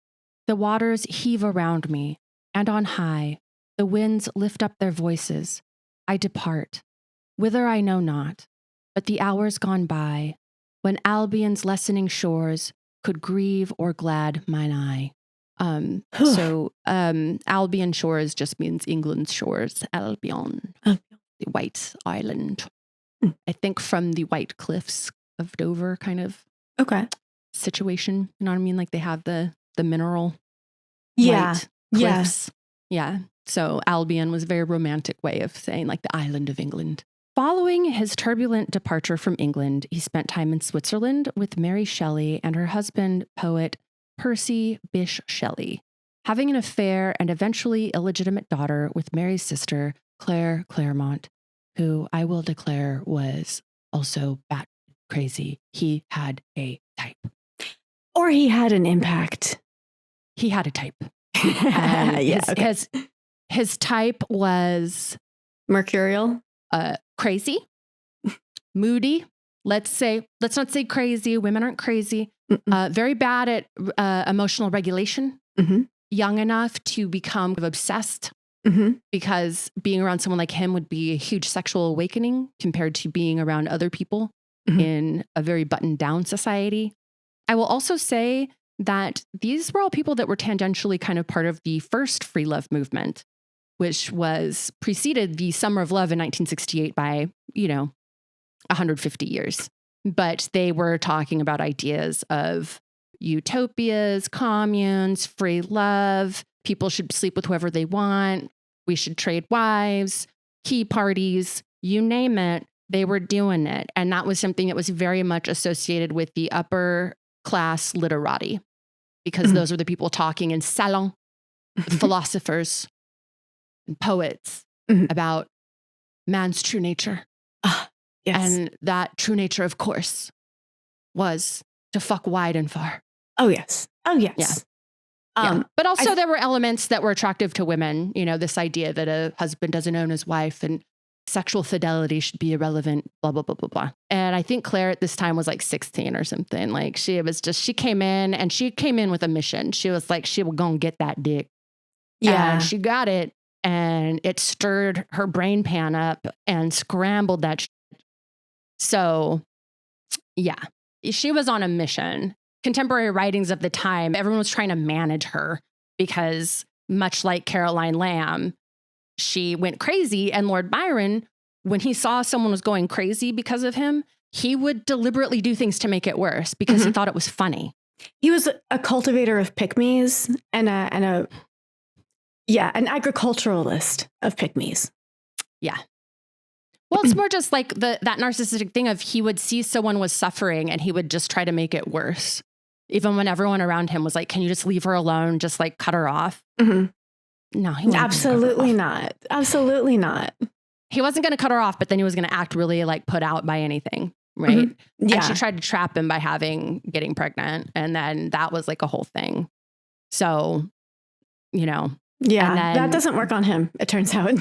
the waters heave around me, and on high, the winds lift up their voices. I depart, whither I know not, but the hours gone by, when Albion's lessening shores could grieve or glad mine eye. Albion shores just means England's shores. Albion, the White Island. I think from the White Cliffs of Dover kind of situation. You know what I mean? Like they have the mineral white cliffs. Yeah. So Albion was a very romantic way of saying like the island of England. Following his turbulent departure from England, he spent time in Switzerland with Mary Shelley and her husband, poet Percy Bysshe Shelley, having an affair and eventually illegitimate daughter with Mary's sister, Claire Claremont, who I will declare was also bat crazy. He had a type. Or he had an impact. He had a type. His type was mercurial, crazy, moody, let's not say crazy. Women aren't crazy. Very bad at emotional regulation. Young enough to become obsessed because being around someone like him would be a huge sexual awakening compared to being around other people in a very buttoned down society. I will also say that these were all people that were tangentially kind of part of the first free love movement, which was preceded the Summer of Love in 1968 by, 150 years. But they were talking about ideas of utopias, communes, free love. People should sleep with whoever they want. We should trade wives, key parties, you name it. They were doing it. And that was something that was very much associated with the upper class literati, because those were the people talking in salon, philosophers and poets about man's true nature. Yes. And that true nature, of course, was to fuck wide and far. Oh, yes. Oh, yes. Yeah. But also there were elements that were attractive to women, this idea that a husband doesn't own his wife and sexual fidelity should be irrelevant, blah, blah, blah, blah, blah. And I think Claire at this time was like 16 or something. Like she came in with a mission. She was like, she was going to get that dick. Yeah. And she got it, and it stirred her brain pan up and scrambled that shit. So yeah, she was on a mission. Contemporary writings of the time, everyone was trying to manage her because, much like Caroline Lamb, she went crazy. And Lord Byron, when he saw someone was going crazy because of him, he would deliberately do things to make it worse because he thought it was funny. He was a cultivator of pygmies and an agriculturalist of pygmies. Yeah. Well, it's more just like that narcissistic thing of he would see someone was suffering and he would just try to make it worse. Even when everyone around him was like, can you just leave her alone? Just like cut her off. No, he wasn't. Absolutely not. Absolutely not. He wasn't going to cut her off, but then he was going to act really like put out by anything. Right. Yeah. And she tried to trap him by getting pregnant. And then that was like a whole thing. So, Yeah, then, that doesn't work on him, it turns out.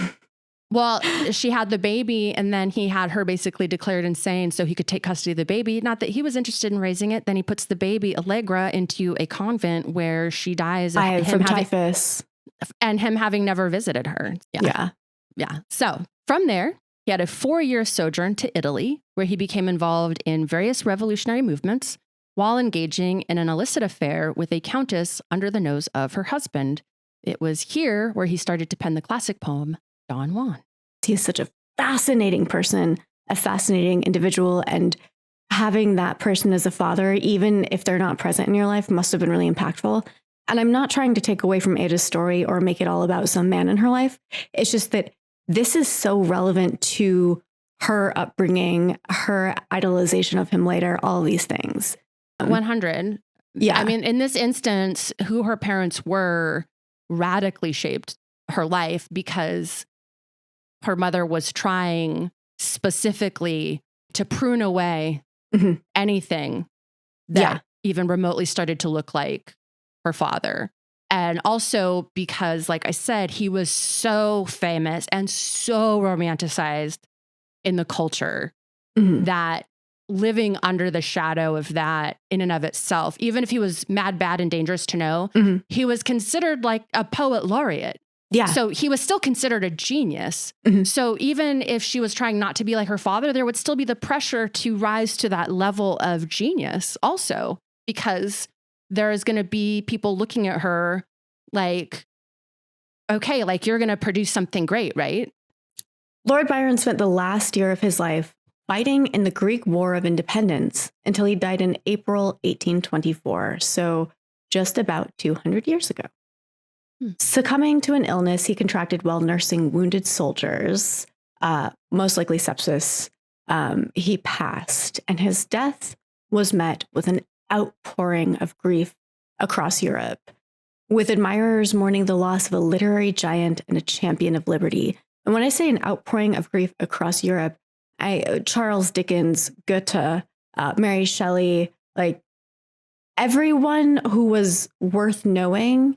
Well, she had the baby and then he had her basically declared insane so he could take custody of the baby. Not that he was interested in raising it. Then he puts the baby, Allegra, into a convent where she dies from typhus. And him having never visited her. Yeah. So from there, he had a 4-year sojourn to Italy where he became involved in various revolutionary movements while engaging in an illicit affair with a countess under the nose of her husband. It was here where he started to pen the classic poem, Don Juan. He's such a fascinating person, a fascinating individual, and having that person as a father, even if they're not present in your life, must have been really impactful. And I'm not trying to take away from Ada's story or make it all about some man in her life. It's just that this is so relevant to her upbringing, her idolization of him later, all these things. 100. Yeah. I mean, in this instance, who her parents were radically shaped her life because her mother was trying specifically to prune away anything that even remotely started to look like her father. And also because, like I said, he was so famous and so romanticized in the culture that living under the shadow of that in and of itself, even if he was mad, bad, and dangerous to know, he was considered like a poet laureate. Yeah. So he was still considered a genius. So even if she was trying not to be like her father, there would still be the pressure to rise to that level of genius also, because there is going to be people looking at her like, okay, like you're going to produce something great, right? Lord Byron spent the last year of his life fighting in the Greek War of Independence until he died in April 1824. So just about 200 years ago. Succumbing to an illness he contracted while nursing wounded soldiers, most likely sepsis, he passed, and his death was met with an outpouring of grief across Europe, with admirers mourning the loss of a literary giant and a champion of liberty. And when I say an outpouring of grief across Europe, Charles Dickens, Goethe, Mary Shelley, like everyone who was worth knowing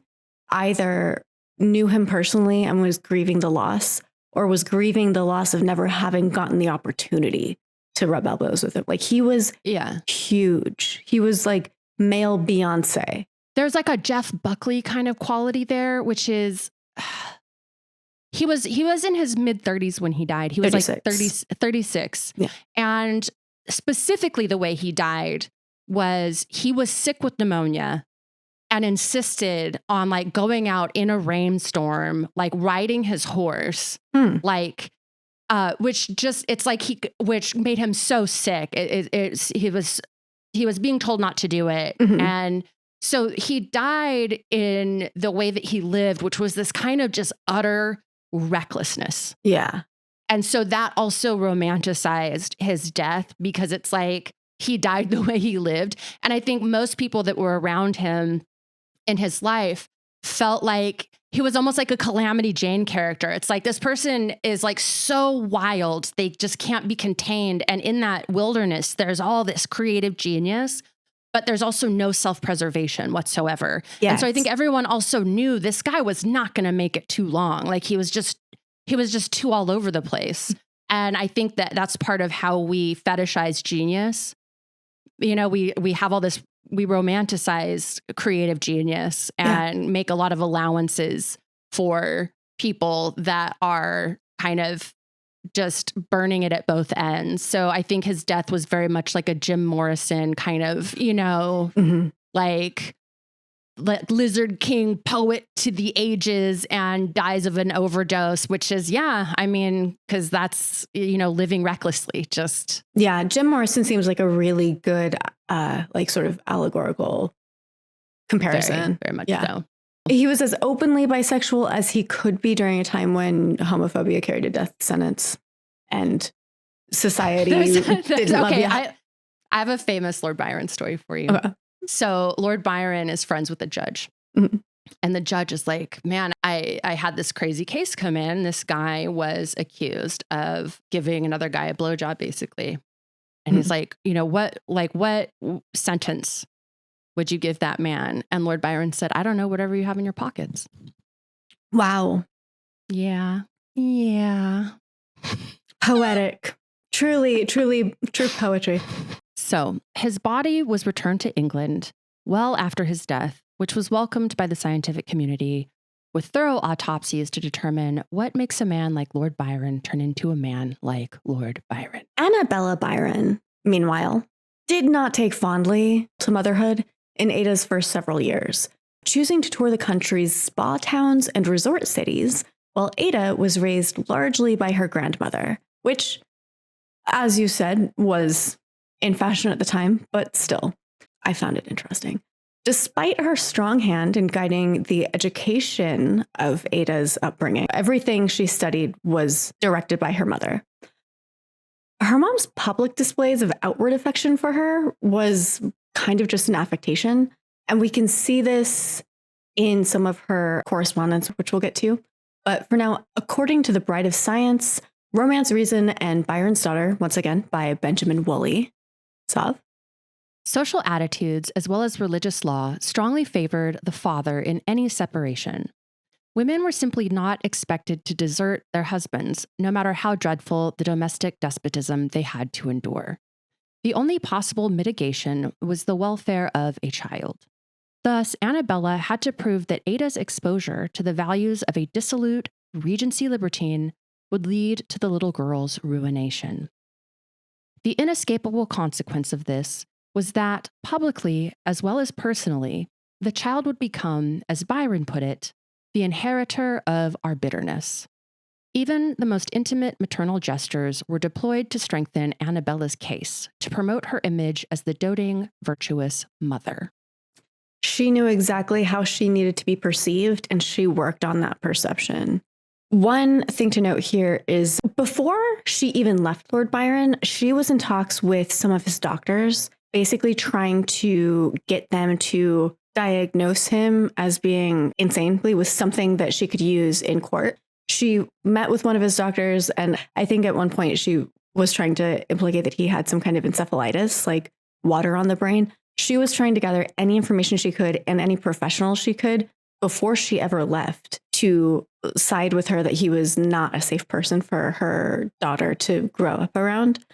either knew him personally and was grieving the loss, or was grieving the loss of never having gotten the opportunity to rub elbows with him. Like he was huge. He was like male Beyonce. There's like a Jeff Buckley kind of quality there, which is he was in his mid 30s when he died. He was 36. like 36. Yeah. And specifically the way he died was he was sick with pneumonia and insisted on like going out in a rainstorm, like riding his horse, like, which made him so sick. He was being told not to do it. Mm-hmm. And so he died in the way that he lived, which was this kind of just utter recklessness. Yeah. And so that also romanticized his death because it's like he died the way he lived. And I think most people that were around him in his life felt like he was almost like a Calamity Jane character. It's like this person is like so wild, they just can't be contained. And in that wilderness, there's all this creative genius, but there's also no self-preservation whatsoever. Yes. And so I think everyone also knew this guy was not going to make it too long. Like he was just too all over the place. And I think that that's part of how we fetishize genius. You know, we have all this, we romanticize creative genius and make a lot of allowances for people that are kind of just burning it at both ends. So I think his death was very much like a Jim Morrison kind of, you know, like Lizard King poet to the ages and dies of an overdose, which is, I mean, because that's, you know, living recklessly, just. Yeah. Jim Morrison seems like a really good, like sort of allegorical comparison. Very much so. He was as openly bisexual as he could be during a time when homophobia carried a death sentence and society didn't love you. I have a famous Lord Byron story for you. Okay. So Lord Byron is friends with the judge. Mm-hmm. And the judge is like, man, I had this crazy case come in. This guy was accused of giving another guy a blowjob, basically. And he's like, you know, what sentence would you give that man? And Lord Byron said, I don't know, whatever you have in your pockets. Wow. Yeah. Yeah. Poetic. Truly true poetry. So his body was returned to England well after his death, which was welcomed by the scientific community with thorough autopsies to determine what makes a man like Lord Byron turn into a man like Lord Byron. Isabella Byron, meanwhile, did not take fondly to motherhood in Ada's first several years, choosing to tour the country's spa towns and resort cities, while Ada was raised largely by her grandmother, which, as you said, was in fashion at the time, but still, I found it interesting. Despite her strong hand in guiding the education of Ada's upbringing, everything she studied was directed by her mother. Her mom's public displays of outward affection for her was kind of just an affectation, and we can see this in some of her correspondence, which we'll get to. But for now, according to The Bride of Science, Romance, Reason, and Byron's Daughter, once again by Benjamin Woolley, social attitudes, as well as religious law, strongly favored the father in any separation. Women were simply not expected to desert their husbands, no matter how dreadful the domestic despotism they had to endure. The only possible mitigation was the welfare of a child. Thus, Annabella had to prove that Ada's exposure to the values of a dissolute Regency libertine would lead to the little girl's ruination. The inescapable consequence of this was that, publicly as well as personally, the child would become, as Byron put it, the inheritor of our bitterness. Even the most intimate maternal gestures were deployed to strengthen Annabella's case, to promote her image as the doting, virtuous mother. She knew exactly how she needed to be perceived, and she worked on that perception. One thing to note here is before she even left Lord Byron, she was in talks with some of his doctors, basically trying to get them to diagnose him as being insane with something that she could use in court. She met with one of his doctors, and I think at one point she was trying to implicate that he had some kind of encephalitis, like water on the brain. She was trying to gather any information she could and any professional she could before she ever left to side with her that he was not a safe person for her daughter to grow up around.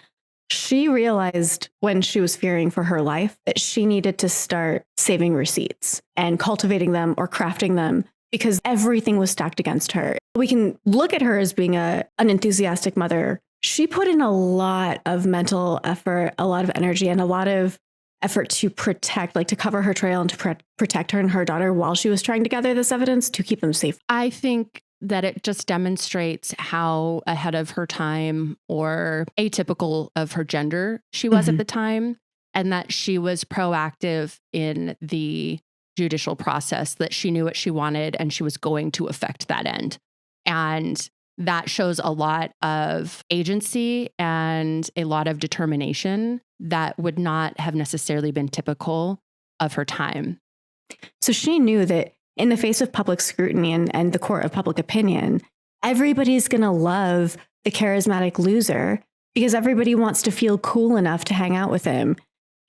She realized when she was fearing for her life that she needed to start saving receipts and cultivating them or crafting them because everything was stacked against her. We can look at her as being an enthusiastic mother. She put in a lot of mental effort, a lot of energy, and a lot of effort to protect, like to cover her trail and to protect her and her daughter while she was trying to gather this evidence to keep them safe. I think that it just demonstrates how ahead of her time or atypical of her gender she was at the time, and that she was proactive in the judicial process, that she knew what she wanted and she was going to affect that end. And that shows a lot of agency and a lot of determination that would not have necessarily been typical of her time. So she knew that in the face of public scrutiny and the court of public opinion, everybody's going to love the charismatic loser because everybody wants to feel cool enough to hang out with him,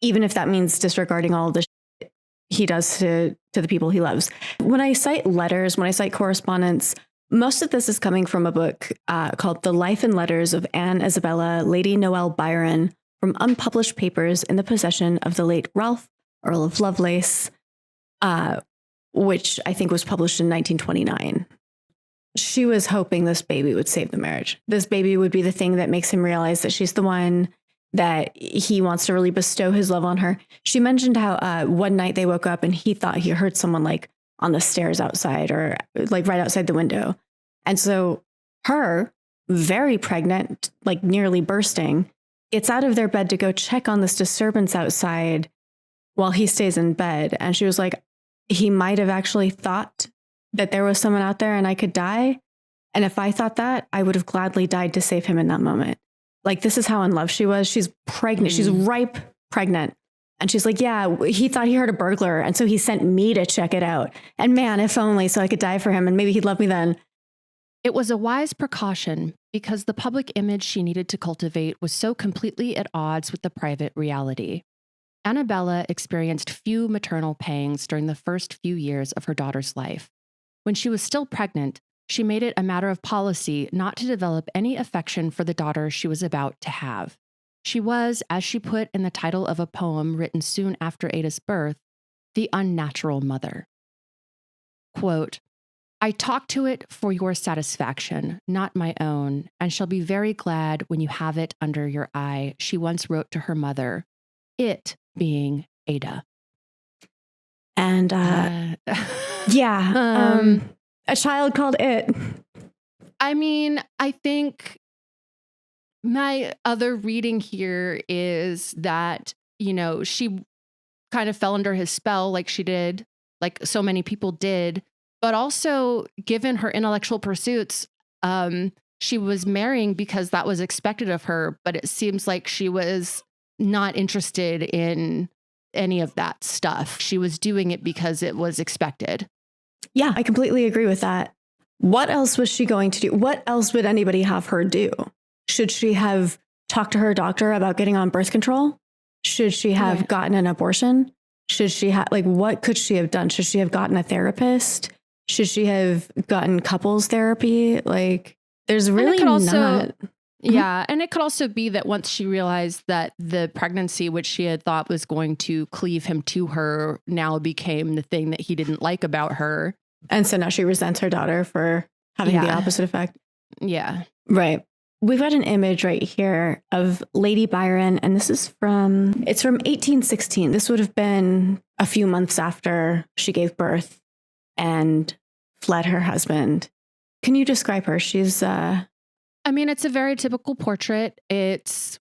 even if that means disregarding all of the shit he does to the people he loves. When I cite letters, when I cite correspondence, most of this is coming from a book called The Life and Letters of Anne Isabella Lady Noel Byron from unpublished papers in the possession of the late Ralph, Earl of Lovelace, which I think was published in 1929. She was hoping this baby would save the marriage. This baby would be the thing that makes him realize that she's the one, that he wants to really bestow his love on her. She mentioned how one night they woke up and he thought he heard someone like on the stairs outside or like right outside the window. And so her, very pregnant, like nearly bursting, gets out of their bed to go check on this disturbance outside while he stays in bed. And she was like, he might have actually thought that there was someone out there and I could die. And if I thought that, I would have gladly died to save him in that moment. Like, this is how in love she was. She's pregnant. She's ripe pregnant. And she's like, yeah, he thought he heard a burglar. And so he sent me to check it out. And man, if only so I could die for him and maybe he'd love me then. It was a wise precaution because the public image she needed to cultivate was so completely at odds with the private reality. Annabella experienced few maternal pangs during the first few years of her daughter's life. When she was still pregnant, she made it a matter of policy not to develop any affection for the daughter she was about to have. She was, as she put in the title of a poem written soon after Ada's birth, the unnatural mother. Quote, I talk to it for your satisfaction, not my own, and shall be very glad when you have it under your eye, she once wrote to her mother, it being Ada. And a child called It. I mean, I think my other reading here is that, you know, she kind of fell under his spell like she did, like so many people did. But also, given her intellectual pursuits, she was marrying because that was expected of her. But it seems like she was not interested in any of that stuff. She was doing it because it was expected. Yeah, I completely agree with that. What else was she going to do? What else would anybody have her do? Should she have talked to her doctor about getting on birth control? Should she have gotten an abortion? Should she have, like, what could she have done? Should she have gotten a therapist? Should she have gotten couples therapy? Like, there's really not. Yeah. And it could also be that once she realized that the pregnancy, which she had thought was going to cleave him to her, now became the thing that he didn't like about her. And so now she resents her daughter for having the opposite effect. Yeah. Right. We've got an image right here of Lady Byron, and this is from 1816. This would have been a few months after she gave birth and fled her husband. Can you describe her? She's I mean, it's a very typical portrait. It's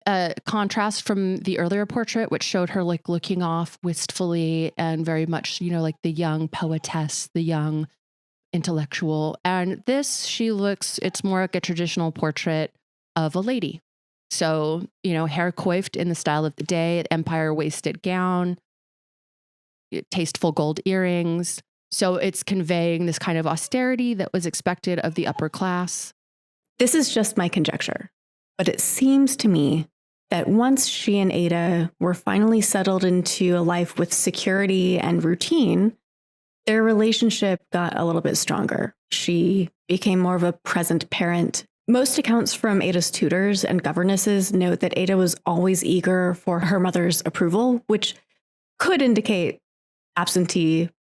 a contrast from the earlier portrait, which showed her like looking off wistfully and very much, you know, like the young poetess, the young intellectual. And this, it's more like a traditional portrait of a lady. So, you know, hair coiffed in the style of the day, empire waisted gown, tasteful gold earrings. So it's conveying this kind of austerity that was expected of the upper class. This is just my conjecture, but it seems to me that once she and Ada were finally settled into a life with security and routine, their relationship got a little bit stronger. She became more of a present parent Most accounts from Ada's tutors and governesses note that Ada was always eager for her mother's approval, which could indicate absentee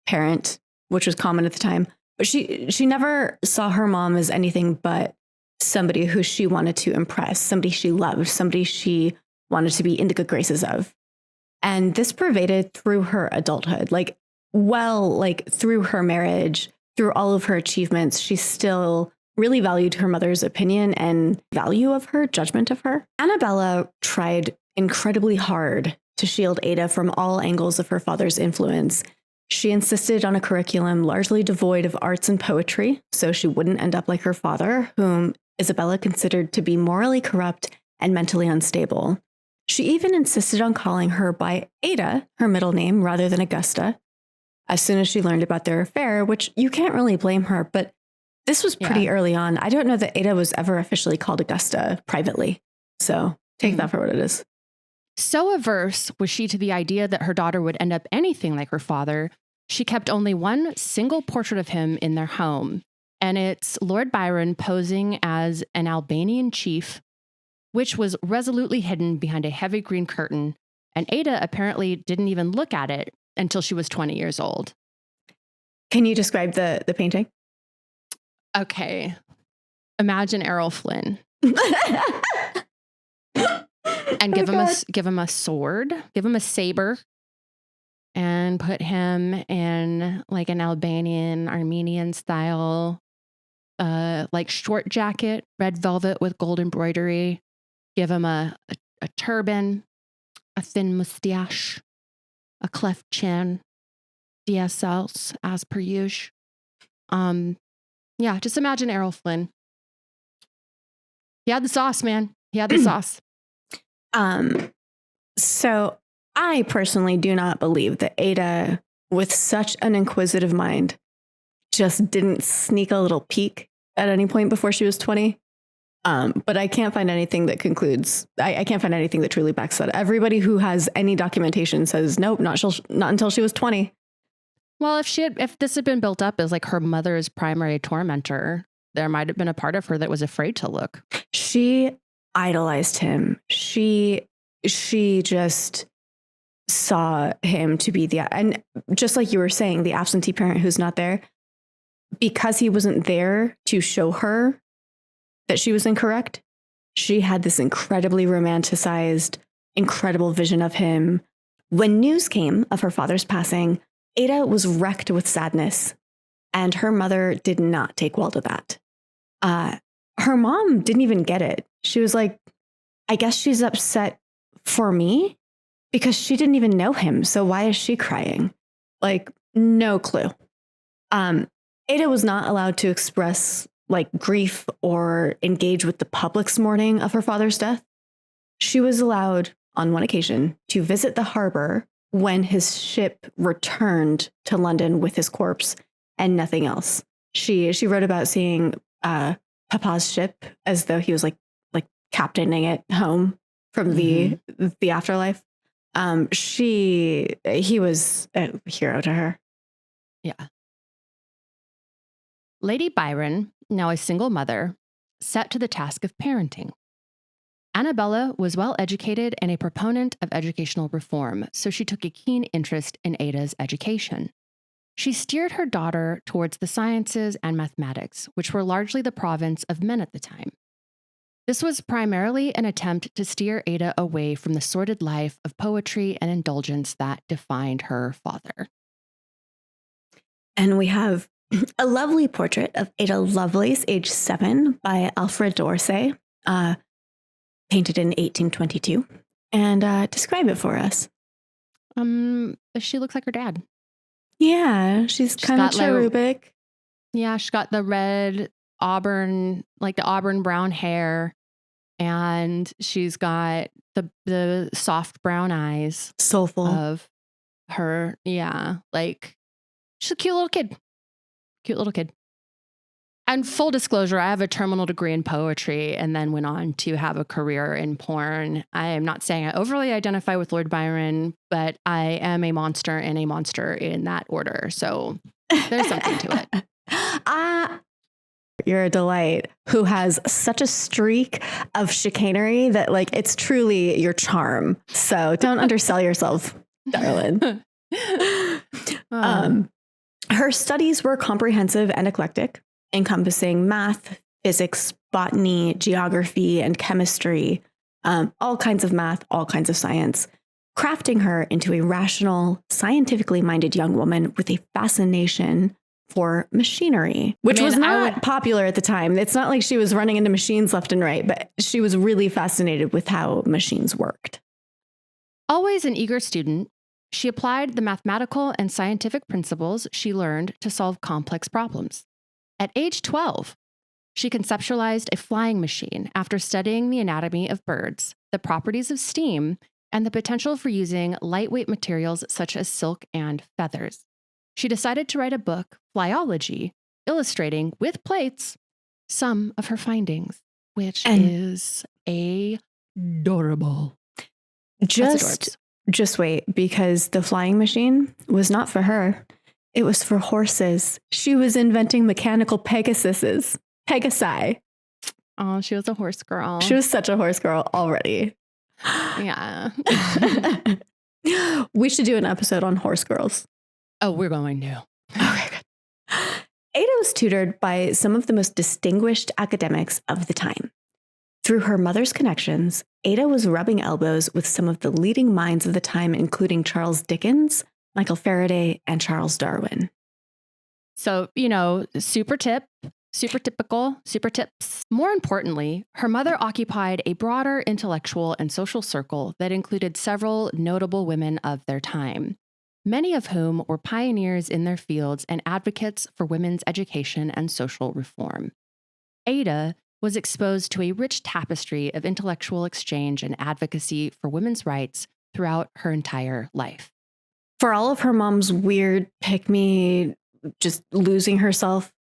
parent, which was common at the time. But she never saw her mom as anything but somebody who she wanted to impress, somebody she loved, somebody she wanted to be in the good graces of. And this pervaded through her adulthood, through her marriage, through all of her achievements. She still really valued her mother's opinion and value of her, judgment of her. Annabella tried incredibly hard to shield Ada from all angles of her father's influence. She insisted on a curriculum largely devoid of arts and poetry, so she wouldn't end up like her father, whom Isabella considered to be morally corrupt and mentally unstable. She even insisted on calling her by Ada, her middle name, rather than Augusta, as soon as she learned about their affair, which you can't really blame her, but this was pretty early on. I don't know that Ada was ever officially called Augusta privately, so take that for what it is. So averse was she to the idea that her daughter would end up anything like her father, she kept only one single portrait of him in their home, and it's Lord Byron posing as an Albanian chief, which was resolutely hidden behind a heavy green curtain, and Ada apparently didn't even look at it until she was 20 years old. Can you describe the painting? Okay. Imagine Errol Flynn. And give him a sword, give him a saber, and put him in like an Albanian, Armenian style, like short jacket, red velvet with gold embroidery. Give him a turban, a thin mustache, a cleft chin, DSLs as per usual. Yeah, just imagine Errol Flynn. He had the sauce, man. He had the sauce. So I personally do not believe that Ada, with such an inquisitive mind, just didn't sneak a little peek at any point before she was 20. But I can't find anything that concludes, I can't find anything that truly backs that. Everybody who has any documentation says, nope, not until she was 20. Well, if this had been built up as like her mother's primary tormentor, there might have been a part of her that was afraid to look. She idolized him. She just saw him to be and just like you were saying, the absentee parent who's not there, because he wasn't there to show her that she was incorrect. She had this incredibly romanticized, incredible vision of him. When news came of her father's passing, Ada was wrecked with sadness, and her mother did not take well to that. Her mom didn't even get it. She was like, I guess she's upset for me because she didn't even know him. So why is she crying? Like, no clue. Ada was not allowed to express like grief or engage with the public's mourning of her father's death. She was allowed on one occasion to visit the harbor when his ship returned to London with his corpse and nothing else. She wrote about seeing Papa's ship as though he was like captaining it home from the afterlife. He was a hero to her. Yeah. Lady Byron, now a single mother, set to the task of parenting. Annabella was well educated and a proponent of educational reform, so she took a keen interest in Ada's education. She steered her daughter towards the sciences and mathematics, which were largely the province of men at the time. This was primarily an attempt to steer Ada away from the sordid life of poetry and indulgence that defined her father. And we have a lovely portrait of Ada Lovelace, age 7, by Alfred d'Orsay, painted in 1822. And describe it for us. She looks like her dad. Yeah, she's kind of cherubic. Yeah, she's got the red auburn, like the auburn brown hair, and she's got the soft brown eyes. Soulful. Of her, yeah. Like, she's a cute little kid. Cute little kid. And full disclosure, I have a terminal degree in poetry and then went on to have a career in porn. I am not saying I overly identify with Lord Byron, but I am a monster and a monster in that order. So there's something to it. You're a delight, who has such a streak of chicanery that like it's truly your charm. So don't undersell yourself, darling. Her studies were comprehensive and eclectic, encompassing math, physics, botany, geography, and chemistry, all kinds of math, all kinds of science, crafting her into a rational, scientifically minded young woman with a fascination for machinery, which was not popular at the time. It's not like she was running into machines left and right, but she was really fascinated with how machines worked. Always an eager student, she applied the mathematical and scientific principles she learned to solve complex problems. At age 12, she conceptualized a flying machine after studying the anatomy of birds, the properties of steam, and the potential for using lightweight materials such as silk and feathers. She decided to write a book, Flyology, illustrating with plates some of her findings, which is adorable. Just wait, because the flying machine was not for her. It was for horses. She was inventing mechanical Pegasi. Oh, she was a horse girl. She was such a horse girl already. Yeah. We should do an episode on horse girls. Oh, we're going to. Okay, good. Ada was tutored by some of the most distinguished academics of the time. Through her mother's connections, Ada was rubbing elbows with some of the leading minds of the time, including Charles Dickens, Michael Faraday, and Charles Darwin. So, super typical, super tips. More importantly, her mother occupied a broader intellectual and social circle that included several notable women of their time, many of whom were pioneers in their fields and advocates for women's education and social reform. Ada was exposed to a rich tapestry of intellectual exchange and advocacy for women's rights throughout her entire life. For all of her mom's weird pick-me, just losing herself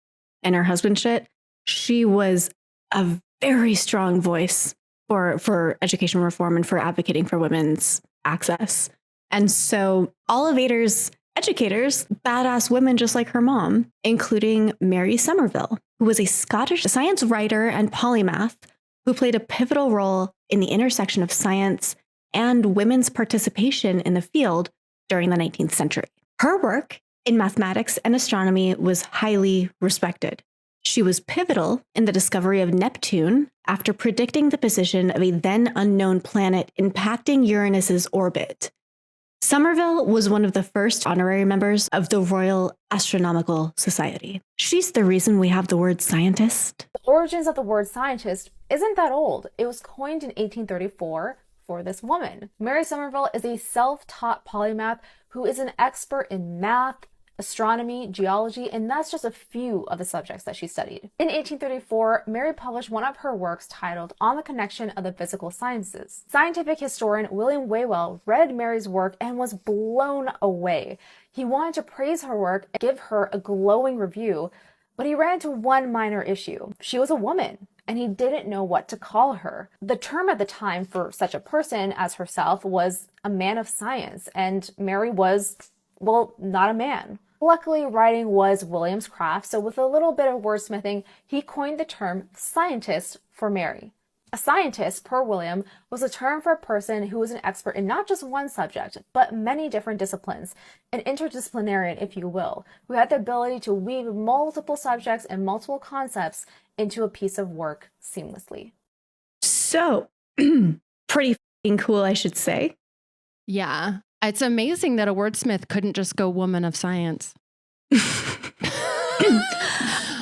and her husband shit, she was a very strong voice for education reform and for advocating for women's access. And so all of Ada's educators, badass women just like her mom, including Mary Somerville, who was a Scottish science writer and polymath who played a pivotal role in the intersection of science and women's participation in the field during the 19th century. Her work in mathematics and astronomy was highly respected. She was pivotal in the discovery of Neptune after predicting the position of a then unknown planet impacting Uranus's orbit. Somerville was one of the first honorary members of the Royal Astronomical Society. She's the reason we have the word scientist. The origins of the word scientist isn't that old. It was coined in 1834 for this woman. Mary Somerville is a self-taught polymath who is an expert in math, astronomy, geology, and that's just a few of the subjects that she studied. In 1834, Mary published one of her works titled On the Connection of the Physical Sciences. Scientific historian William Whewell read Mary's work and was blown away. He wanted to praise her work and give her a glowing review, but he ran into one minor issue. She was a woman, and he didn't know what to call her. The term at the time for such a person as herself was a man of science, and Mary was, well, not a man. Luckily, writing was William's craft, so with a little bit of wordsmithing, he coined the term scientist for Mary. A scientist, per William, was a term for a person who was an expert in not just one subject, but many different disciplines, an interdisciplinarian, if you will, who had the ability to weave multiple subjects and multiple concepts into a piece of work seamlessly. So, pretty f***ing cool, I should say. Yeah. It's amazing that a wordsmith couldn't just go woman of science. I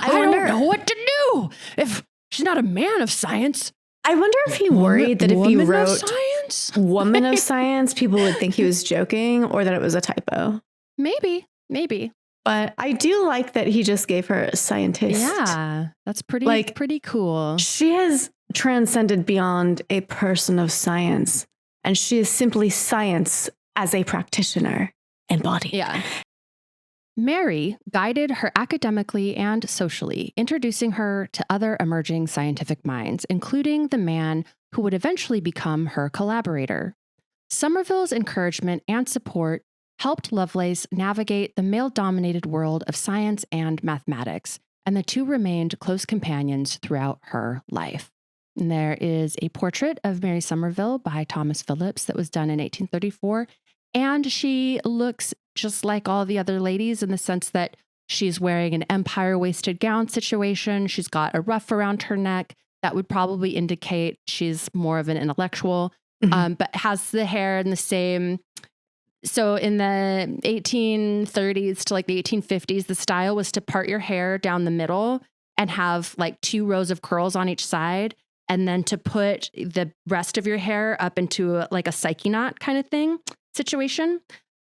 don't know what to do if she's not a man of science. I wonder if he worried that if he wrote science? woman of science, people would think he was joking or that it was a typo. Maybe. But I do like that he just gave her a scientist. Yeah, that's pretty cool. She has transcended beyond a person of science, and she is simply science as a practitioner embodied. Yeah. Mary guided her academically and socially, introducing her to other emerging scientific minds, including the man who would eventually become her collaborator. Somerville's encouragement and support helped Lovelace navigate the male-dominated world of science and mathematics, and the two remained close companions throughout her life. And there is a portrait of Mary Somerville by Thomas Phillips that was done in 1834, and she looks just like all the other ladies in the sense that she's wearing an empire waisted gown situation. She's got a ruff around her neck that would probably indicate she's more of an intellectual, but has the hair in the same. So in the 1830s to like the 1850s, the style was to part your hair down the middle and have like 2 rows of curls on each side, and then to put the rest of your hair up into like a Psyche knot kind of thing situation.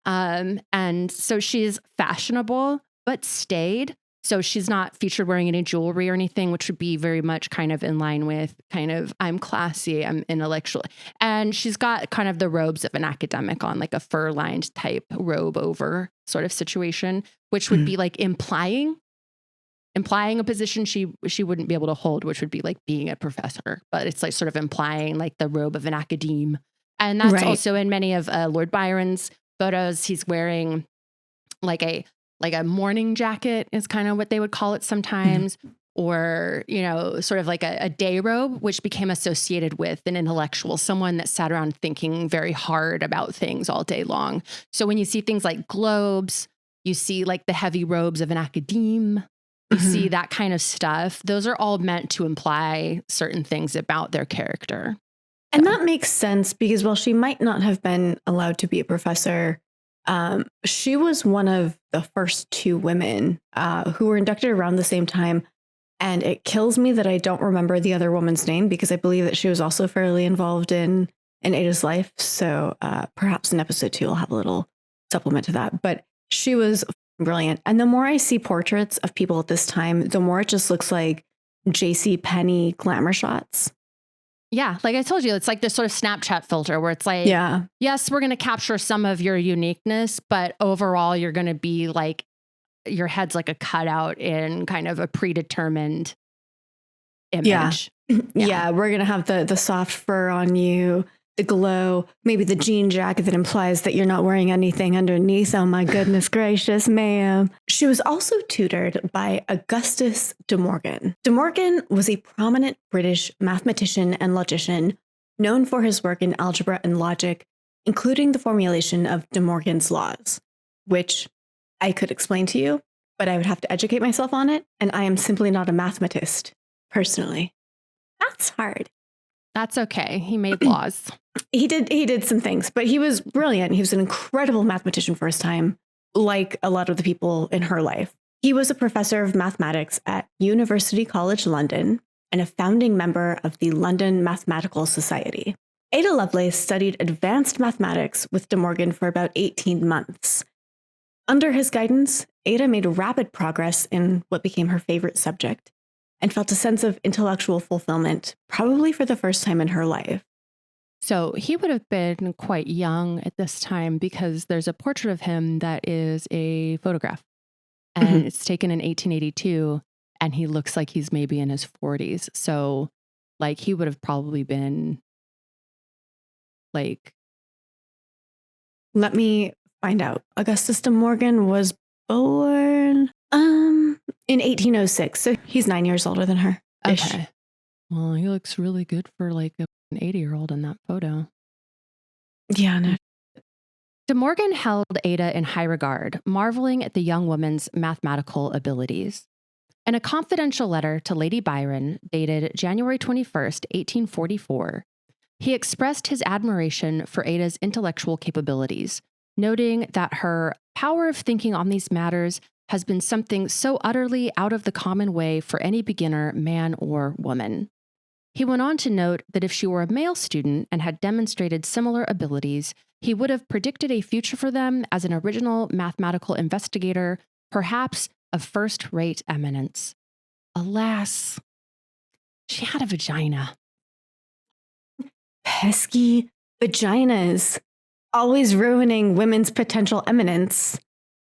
And so she's fashionable, but staid. So she's not featured wearing any jewelry or anything, which would be very much kind of in line with kind of, I'm classy, I'm intellectual. And she's got kind of the robes of an academic on, like a fur-lined type robe over sort of situation, which would be like implying a position she wouldn't be able to hold, which would be like being a professor. But it's like sort of implying like the robe of an academe. And that's also in many of Lord Byron's photos. He's wearing like a morning jacket is kind of what they would call it sometimes, or, you know, sort of like a day robe, which became associated with an intellectual, someone that sat around thinking very hard about things all day long. So when you see things like globes, you see like the heavy robes of an academe, you see that kind of stuff. Those are all meant to imply certain things about their character. And that makes sense because while she might not have been allowed to be a professor, she was one of the first 2 women who were inducted around the same time. And it kills me that I don't remember the other woman's name because I believe that she was also fairly involved in Ada's life. So perhaps in episode 2, I'll have a little supplement to that. But she was brilliant. And the more I see portraits of people at this time, the more it just looks like JCPenney glamour shots. Yeah, like I told you, it's like this sort of Snapchat filter where it's like, yes, we're going to capture some of your uniqueness, but overall you're going to be like, your head's like a cutout in kind of a predetermined image. Yeah, we're going to have the soft fur on you, the glow, maybe the jean jacket that implies that you're not wearing anything underneath. Oh my goodness gracious, ma'am. She was also tutored by Augustus de Morgan. De Morgan was a prominent British mathematician and logician known for his work in algebra and logic, including the formulation of De Morgan's laws, which I could explain to you, but I would have to educate myself on it. And I am simply not a mathematist, personally. That's hard. That's okay. He made laws. He did some things, but he was brilliant. He was an incredible mathematician for his time, like a lot of the people in her life. He was a professor of mathematics at University College London and a founding member of the London Mathematical Society. Ada Lovelace studied advanced mathematics with De Morgan for about 18 months. Under his guidance, Ada made rapid progress in what became her favorite subject and felt a sense of intellectual fulfillment, probably for the first time in her life. So he would have been quite young at this time because there's a portrait of him that is a photograph, and it's taken in 1882, and he looks like he's maybe in his 40s. So like he would have probably been like... Let me find out. Augustus de Morgan was born in 1806. So he's 9 years older than her. Okay. Well, he looks really good for like an 80-year-old in that photo. Yeah, no. De Morgan held Ada in high regard, marveling at the young woman's mathematical abilities. In a confidential letter to Lady Byron, dated January 21st, 1844, he expressed his admiration for Ada's intellectual capabilities, noting that her power of thinking on these matters has been something so utterly out of the common way for any beginner, man or woman. He went on to note that if she were a male student and had demonstrated similar abilities, he would have predicted a future for them as an original mathematical investigator, perhaps of first-rate eminence. Alas, she had a vagina. Pesky vaginas. Always ruining women's potential eminence.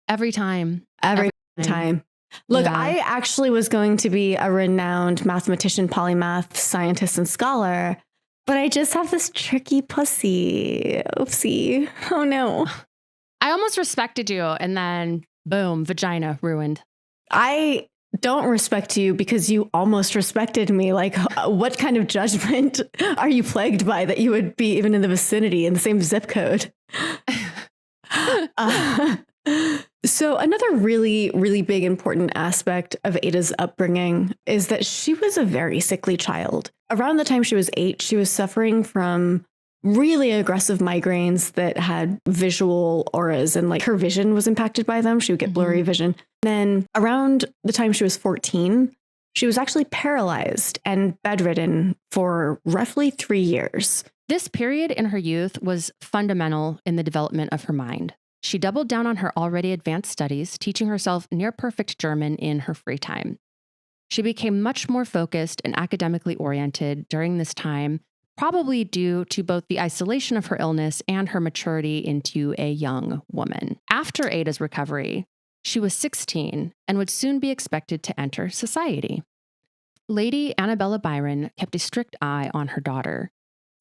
Every time. Every time. Look, Yeah. I actually was going to be a renowned mathematician, polymath, scientist, and scholar, but I just have this tricky pussy. Oopsie. Oh no. I almost respected you, and then boom, vagina ruined. I don't respect you because you almost respected me. Like, what kind of judgment are you plagued by that you would be even in the vicinity in the same zip code? So another really, really big important aspect of Ada's upbringing is that she was a very sickly child. Around the time she was 8, she was suffering from really aggressive migraines that had visual auras, and like her vision was impacted by them. She would get blurry vision. Then around the time she was 14, she was actually paralyzed and bedridden for roughly 3 years. This period in her youth was fundamental in the development of her mind. She doubled down on her already advanced studies, teaching herself near perfect German in her free time. She became much more focused and academically oriented during this time, probably due to both the isolation of her illness and her maturity into a young woman. After Ada's recovery, she was 16 and would soon be expected to enter society. Lady Isabella Byron kept a strict eye on her daughter,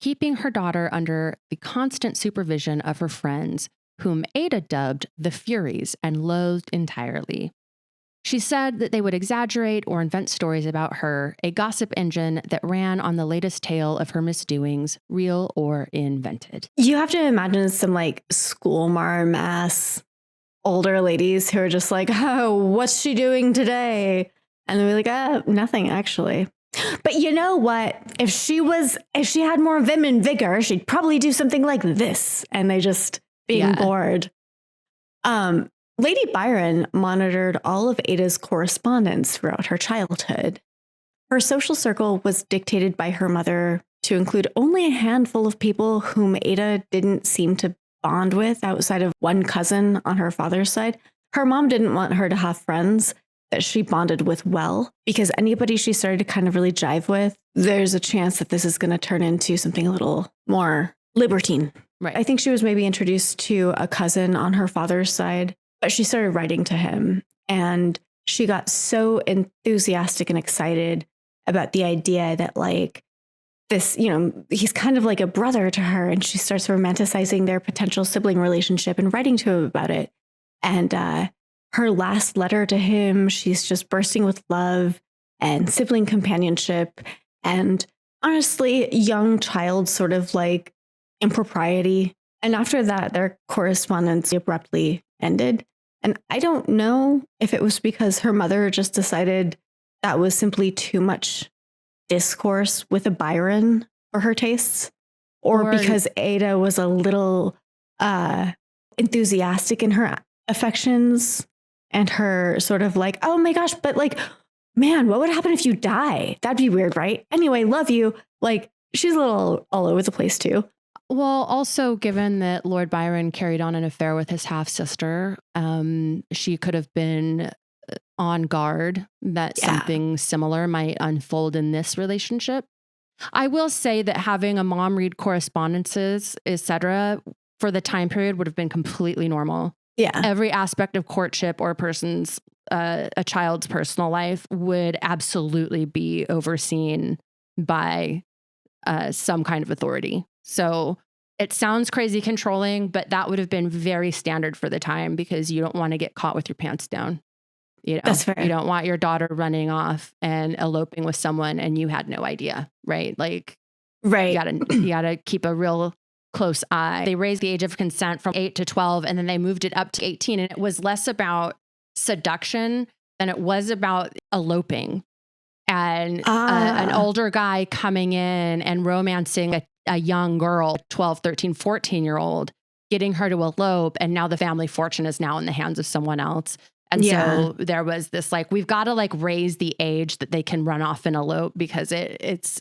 keeping her daughter under the constant supervision of her friends, whom Ada dubbed the Furies and loathed entirely. She said that they would exaggerate or invent stories about her, a gossip engine that ran on the latest tale of her misdoings, real or invented. You have to imagine some like school marm ass older ladies who are just like, oh, what's she doing today? And they'll be like, nothing actually. But you know what? If she had more vim and vigor, she'd probably do something like this. And they just being bored. Lady Byron monitored all of Ada's correspondence throughout her childhood. Her social circle was dictated by her mother to include only a handful of people whom Ada didn't seem to bond with outside of one cousin on her father's side. Her mom didn't want her to have friends that she bonded with well, because anybody she started to kind of really jive with, there's a chance that this is going to turn into something a little more libertine. Right. I think she was maybe introduced to a cousin on her father's side, but she started writing to him, and she got so enthusiastic and excited about the idea that like this, he's kind of like a brother to her, and she starts romanticizing their potential sibling relationship and writing to him about it. And her last letter to him, she's just bursting with love and sibling companionship and honestly, young child sort of like impropriety. And after that, their correspondence abruptly ended. And I don't know if it was because her mother just decided that was simply too much discourse with a Byron for her tastes, or because Ada was a little enthusiastic in her affections and her sort of like, oh my gosh, but like, man, what would happen if you die? That'd be weird, right? Anyway, love you. Like, she's a little all over the place too. Well, also given that Lord Byron carried on an affair with his half-sister, she could have been on guard that something similar might unfold in this relationship. I will say that having a mom read correspondences, etc., for the time period would have been completely normal. Yeah. Every aspect of courtship or a child's personal life would absolutely be overseen by some kind of authority. So it sounds crazy controlling, but that would have been very standard for the time because you don't want to get caught with your pants down. That's fair. You don't want your daughter running off and eloping with someone and you had no idea, right? Like, right. You gotta keep a real close eye. They raised the age of consent from 8 to 12, and then they moved it up to 18. And it was less about seduction than it was about eloping. And an older guy coming in and romancing a young girl, 12, 13, 14-year-old, getting her to elope. And now the family fortune is now in the hands of someone else. And so there was this like, we've got to like raise the age that they can run off and elope because it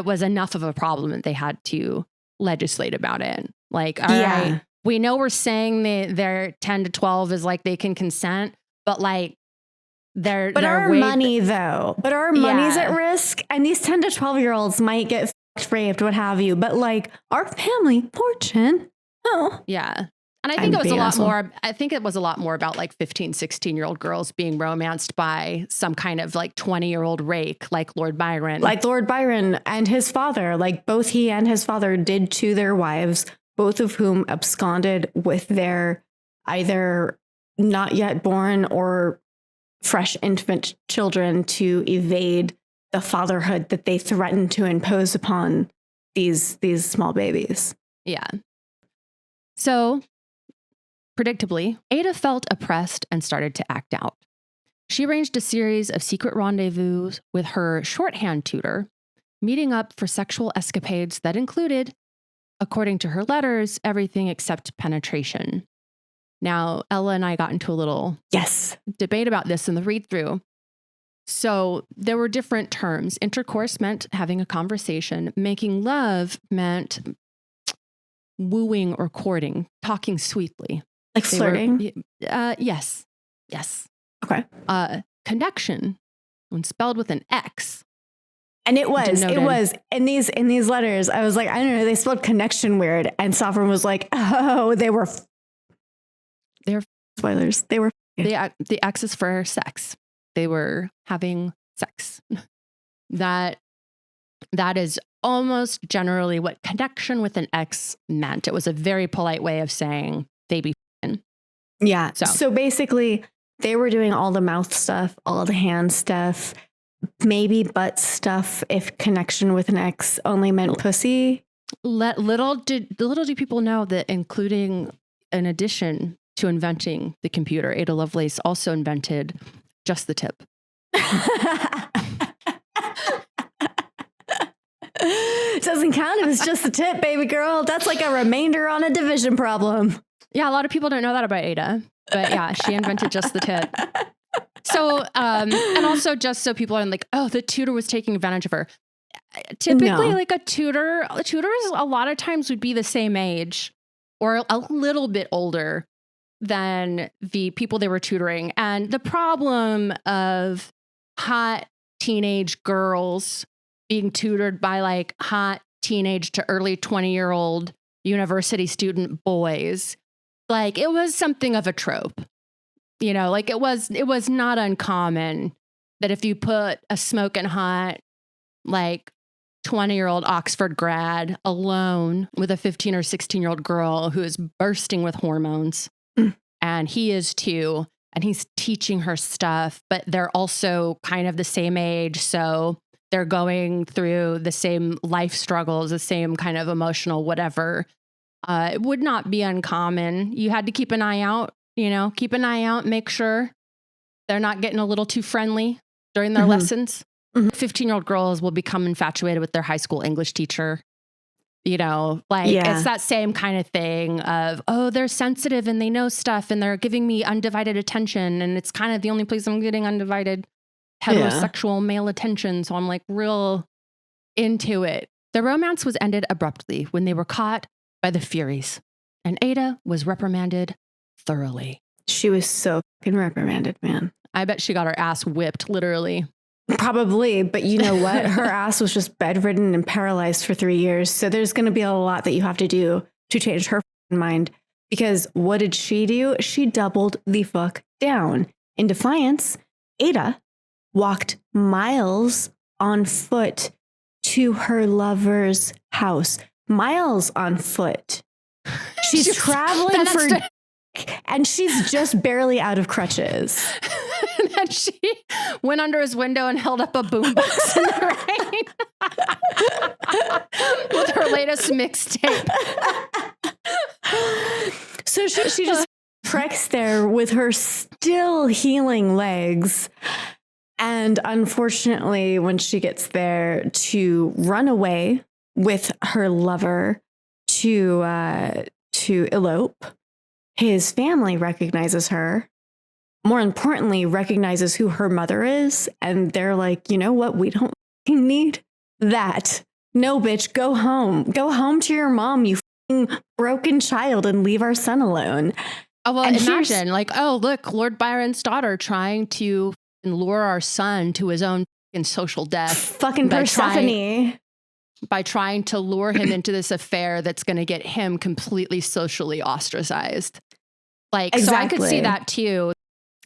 was enough of a problem that they had to legislate about it. Like, all right, we know we're saying they're 10 to 12 is like they can consent, but like our money's at risk, and these 10 to 12-year-olds might get raped, what have you, but like our family fortune. Oh. Yeah. And I think it was a lot more about like 15, 16-year-old girls being romanced by some kind of like 20-year-old rake like Lord Byron. Like Lord Byron and his father, like both he and his father did to their wives, both of whom absconded with their either not yet born or fresh infant children to evade the fatherhood that they threatened to impose upon these small babies. Yeah. So, predictably, Ada felt oppressed and started to act out. She arranged a series of secret rendezvous with her shorthand tutor, meeting up for sexual escapades that included, according to her letters, everything except penetration. Now, Ella and I got into a little debate about this in the read-through. So there were different terms. Intercourse meant having a conversation. Making love meant wooing or courting, talking sweetly. Like flirting? Yes. Okay. Connection, when spelled with an X. And it was in these letters. I was like, I don't know, they spelled connection weird. And Sovereign was like, oh, they're spoilers. They were the X is for sex. They were having sex. That is almost generally what connection with an X meant. It was a very polite way of saying they be f***ing. Yeah. So basically, they were doing all the mouth stuff, all the hand stuff, maybe butt stuff if connection with an X only meant pussy. Little do people know that, including in addition to inventing the computer, Ada Lovelace also invented just the tip. Doesn't count if it's just the tip, baby girl. That's like a remainder on a division problem. Yeah, a lot of people don't know that about Ada, but yeah, she invented just the tip. So, and also just so people aren't like, oh, the tutor was taking advantage of her. Typically, like a tutor is a lot of times would be the same age or a little bit older than the people they were tutoring. And the problem of hot teenage girls being tutored by like hot teenage to early 20-year-old university student boys, like it was something of a trope. You know, like it was not uncommon that if you put a smoking hot, like 20-year-old Oxford grad alone with a 15 or 16-year-old girl who is bursting with hormones, and he is too, and he's teaching her stuff, but they're also kind of the same age, so they're going through the same life struggles, the same kind of emotional whatever. It would not be uncommon. You had to keep an eye out. Make sure they're not getting a little too friendly during their lessons. 15-year-old girls will become infatuated with their high school English teacher. It's that same kind of thing of, oh, they're sensitive and they know stuff and they're giving me undivided attention. And it's kind of the only place I'm getting undivided heterosexual male attention. So I'm like real into it. The romance was ended abruptly when they were caught by the Furies, and Ada was reprimanded thoroughly. She was so fucking reprimanded, man. I bet she got her ass whipped, literally. Probably, but you know what? Her ass was just bedridden and paralyzed for 3 years. So there's going to be a lot that you have to do to change her mind. Because what did she do? She doubled the fuck down. In defiance, Ada walked miles on foot to her lover's house. Miles on foot. She's traveling and she's just barely out of crutches. And then she went under his window and held up a boombox in the rain with her latest mixtape. So she just treks there with her still healing legs. And unfortunately, when she gets there to run away with her lover to elope, his family recognizes her. More importantly, recognizes who her mother is. And they're like, you know what? We don't need that. No, bitch, go home. Go home to your mom, you broken child, and leave our son alone. Oh, well, and imagine like, oh, look, Lord Byron's daughter trying to lure our son to his own social death. Fucking Persephone. By trying to lure him into this affair that's going to get him completely socially ostracized. Like, exactly. So I could see that too.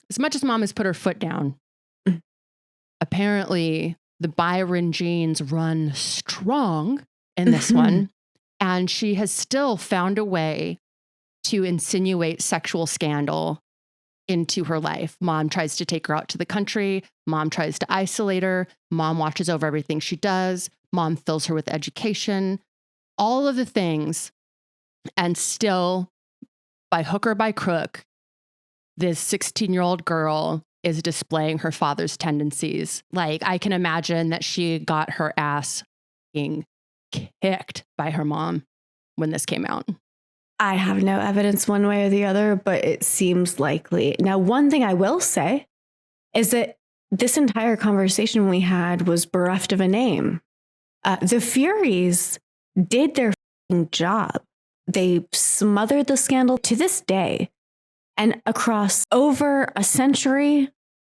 As much as mom has put her foot down, apparently the Byron genes run strong in this one. And she has still found a way to insinuate sexual scandal into her life. Mom tries to take her out to the country. Mom tries to isolate her. Mom watches over everything she does. Mom fills her with education, all of the things. And still, by hook or by crook, this 16-year-old girl is displaying her father's tendencies. Like, I can imagine that she got her ass being kicked by her mom when this came out. I have no evidence one way or the other, but it seems likely. Now, one thing I will say is that this entire conversation we had was bereft of a name. The Furies did their job. They smothered the scandal to this day. And across over a century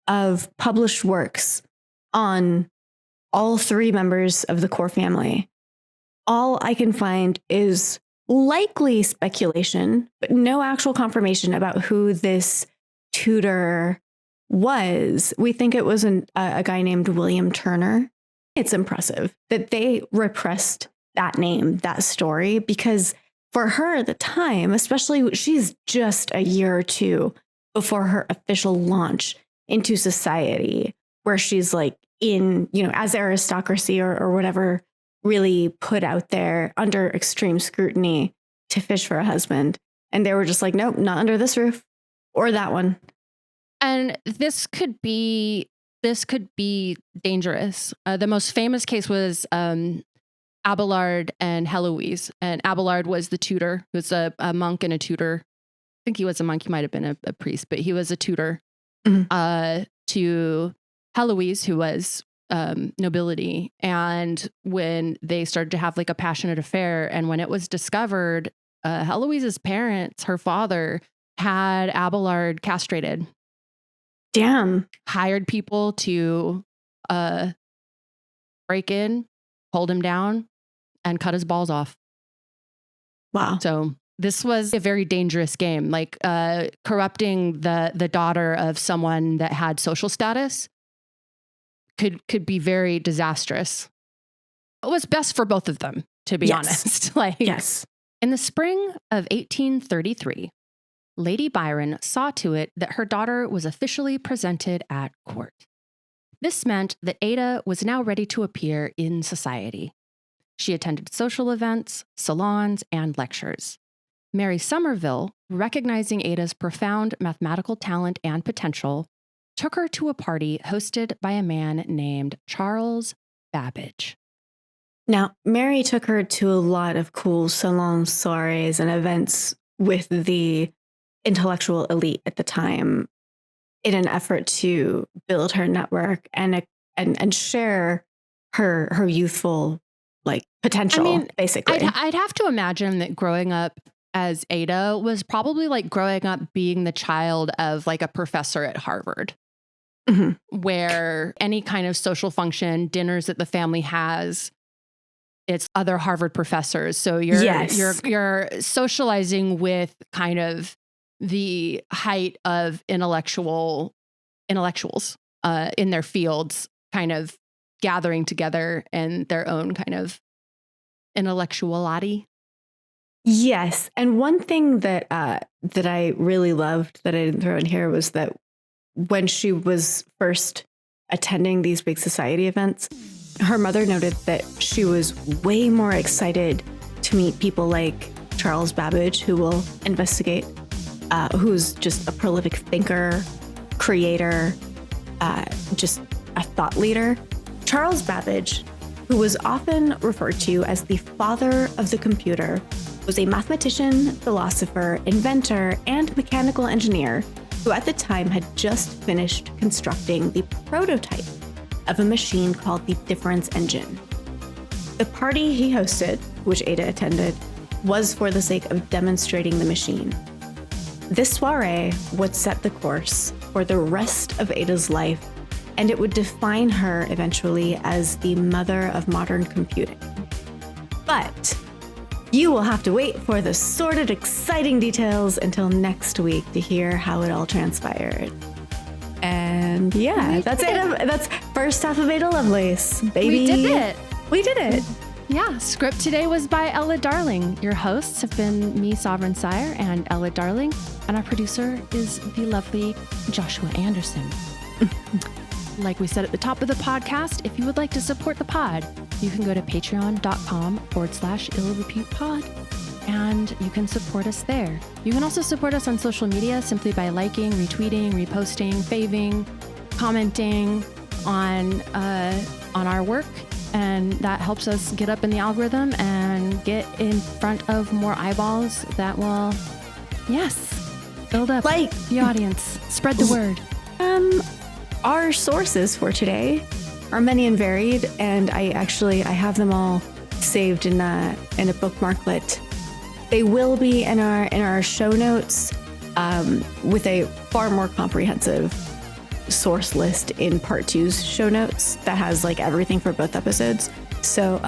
of published works on all three members of the core family, all I can find is likely speculation, but no actual confirmation about who this tutor was. We think it was a guy named William Turner. It's impressive that they repressed that name, that story, because for her at the time, especially, she's just a year or two before her official launch into society, where she's like in, as aristocracy or whatever, really put out there under extreme scrutiny to fish for a husband. And they were just like, nope, not under this roof or that one. And this could be dangerous. The most famous case was Abelard and Heloise. And Abelard was the tutor, who was a monk and a tutor. I think he was a monk. He might have been a priest, but he was a tutor to Heloise, who was nobility. And when they started to have like a passionate affair, and when it was discovered, Heloise's parents, her father, had Abelard castrated. Damn. Hired people to break in, hold him down, and cut his balls off. Wow. So this was a very dangerous game, like corrupting the daughter of someone that had social status could be very disastrous. It was best for both of them, to be honest. Yes. In the spring of 1833, Lady Byron saw to it that her daughter was officially presented at court. This meant that Ada was now ready to appear in society. She attended social events, salons, and lectures. Mary Somerville, recognizing Ada's profound mathematical talent and potential, took her to a party hosted by a man named Charles Babbage. Now, Mary took her to a lot of cool salons, soirees, and events with the intellectual elite at the time in an effort to build her network and share her youthful potential, basically. I'd have to imagine that growing up as Ada was probably like growing up being the child of like a professor at Harvard, where any kind of social function, dinners that the family has, it's other Harvard professors. So you're socializing with kind of the height of intellectuals in their fields, kind of gathering together in their own kind of intellectuality. Yes. And one thing that I really loved that I didn't throw in here was that when she was first attending these big society events, her mother noted that she was way more excited to meet people like Charles Babbage, who will investigate, who's just a prolific thinker, creator, just a thought leader. Charles Babbage, who was often referred to as the father of the computer, was a mathematician, philosopher, inventor, and mechanical engineer who at the time had just finished constructing the prototype of a machine called the difference engine. The party he hosted, which Ada attended, was for the sake of demonstrating the machine. This soiree would set the course for the rest of Ada's life, and it would define her eventually as the mother of modern computing. But you will have to wait for the sordid, exciting details until next week to hear how it all transpired. And yeah, that's it. That's first half of Ada Lovelace, baby. We did it. We did it. Yeah, script today was by Ella Darling. Your hosts have been me, Sovereign Sire, and Ella Darling. And our producer is the lovely Joshua Anderson. Like we said at the top of the podcast, if you would like to support the pod, you can go to patreon.com/illreputepod and you can support us there. You can also support us on social media simply by liking, retweeting, reposting, faving, commenting on our work. And that helps us get up in the algorithm and get in front of more eyeballs that will, build up the audience. Spread the word. Our sources for today are many and varied, and I have them all saved in a bookmarklet. They will be in our show notes with a far more comprehensive source list in part 2's show notes that has like everything for both episodes. So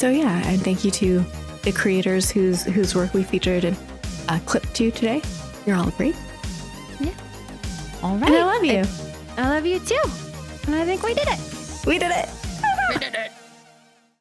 yeah, and thank you to the creators whose work we featured and clipped to today. You're all great. Yeah. All right. And I love you. I love you too. And I think we did it. We did it. We did it.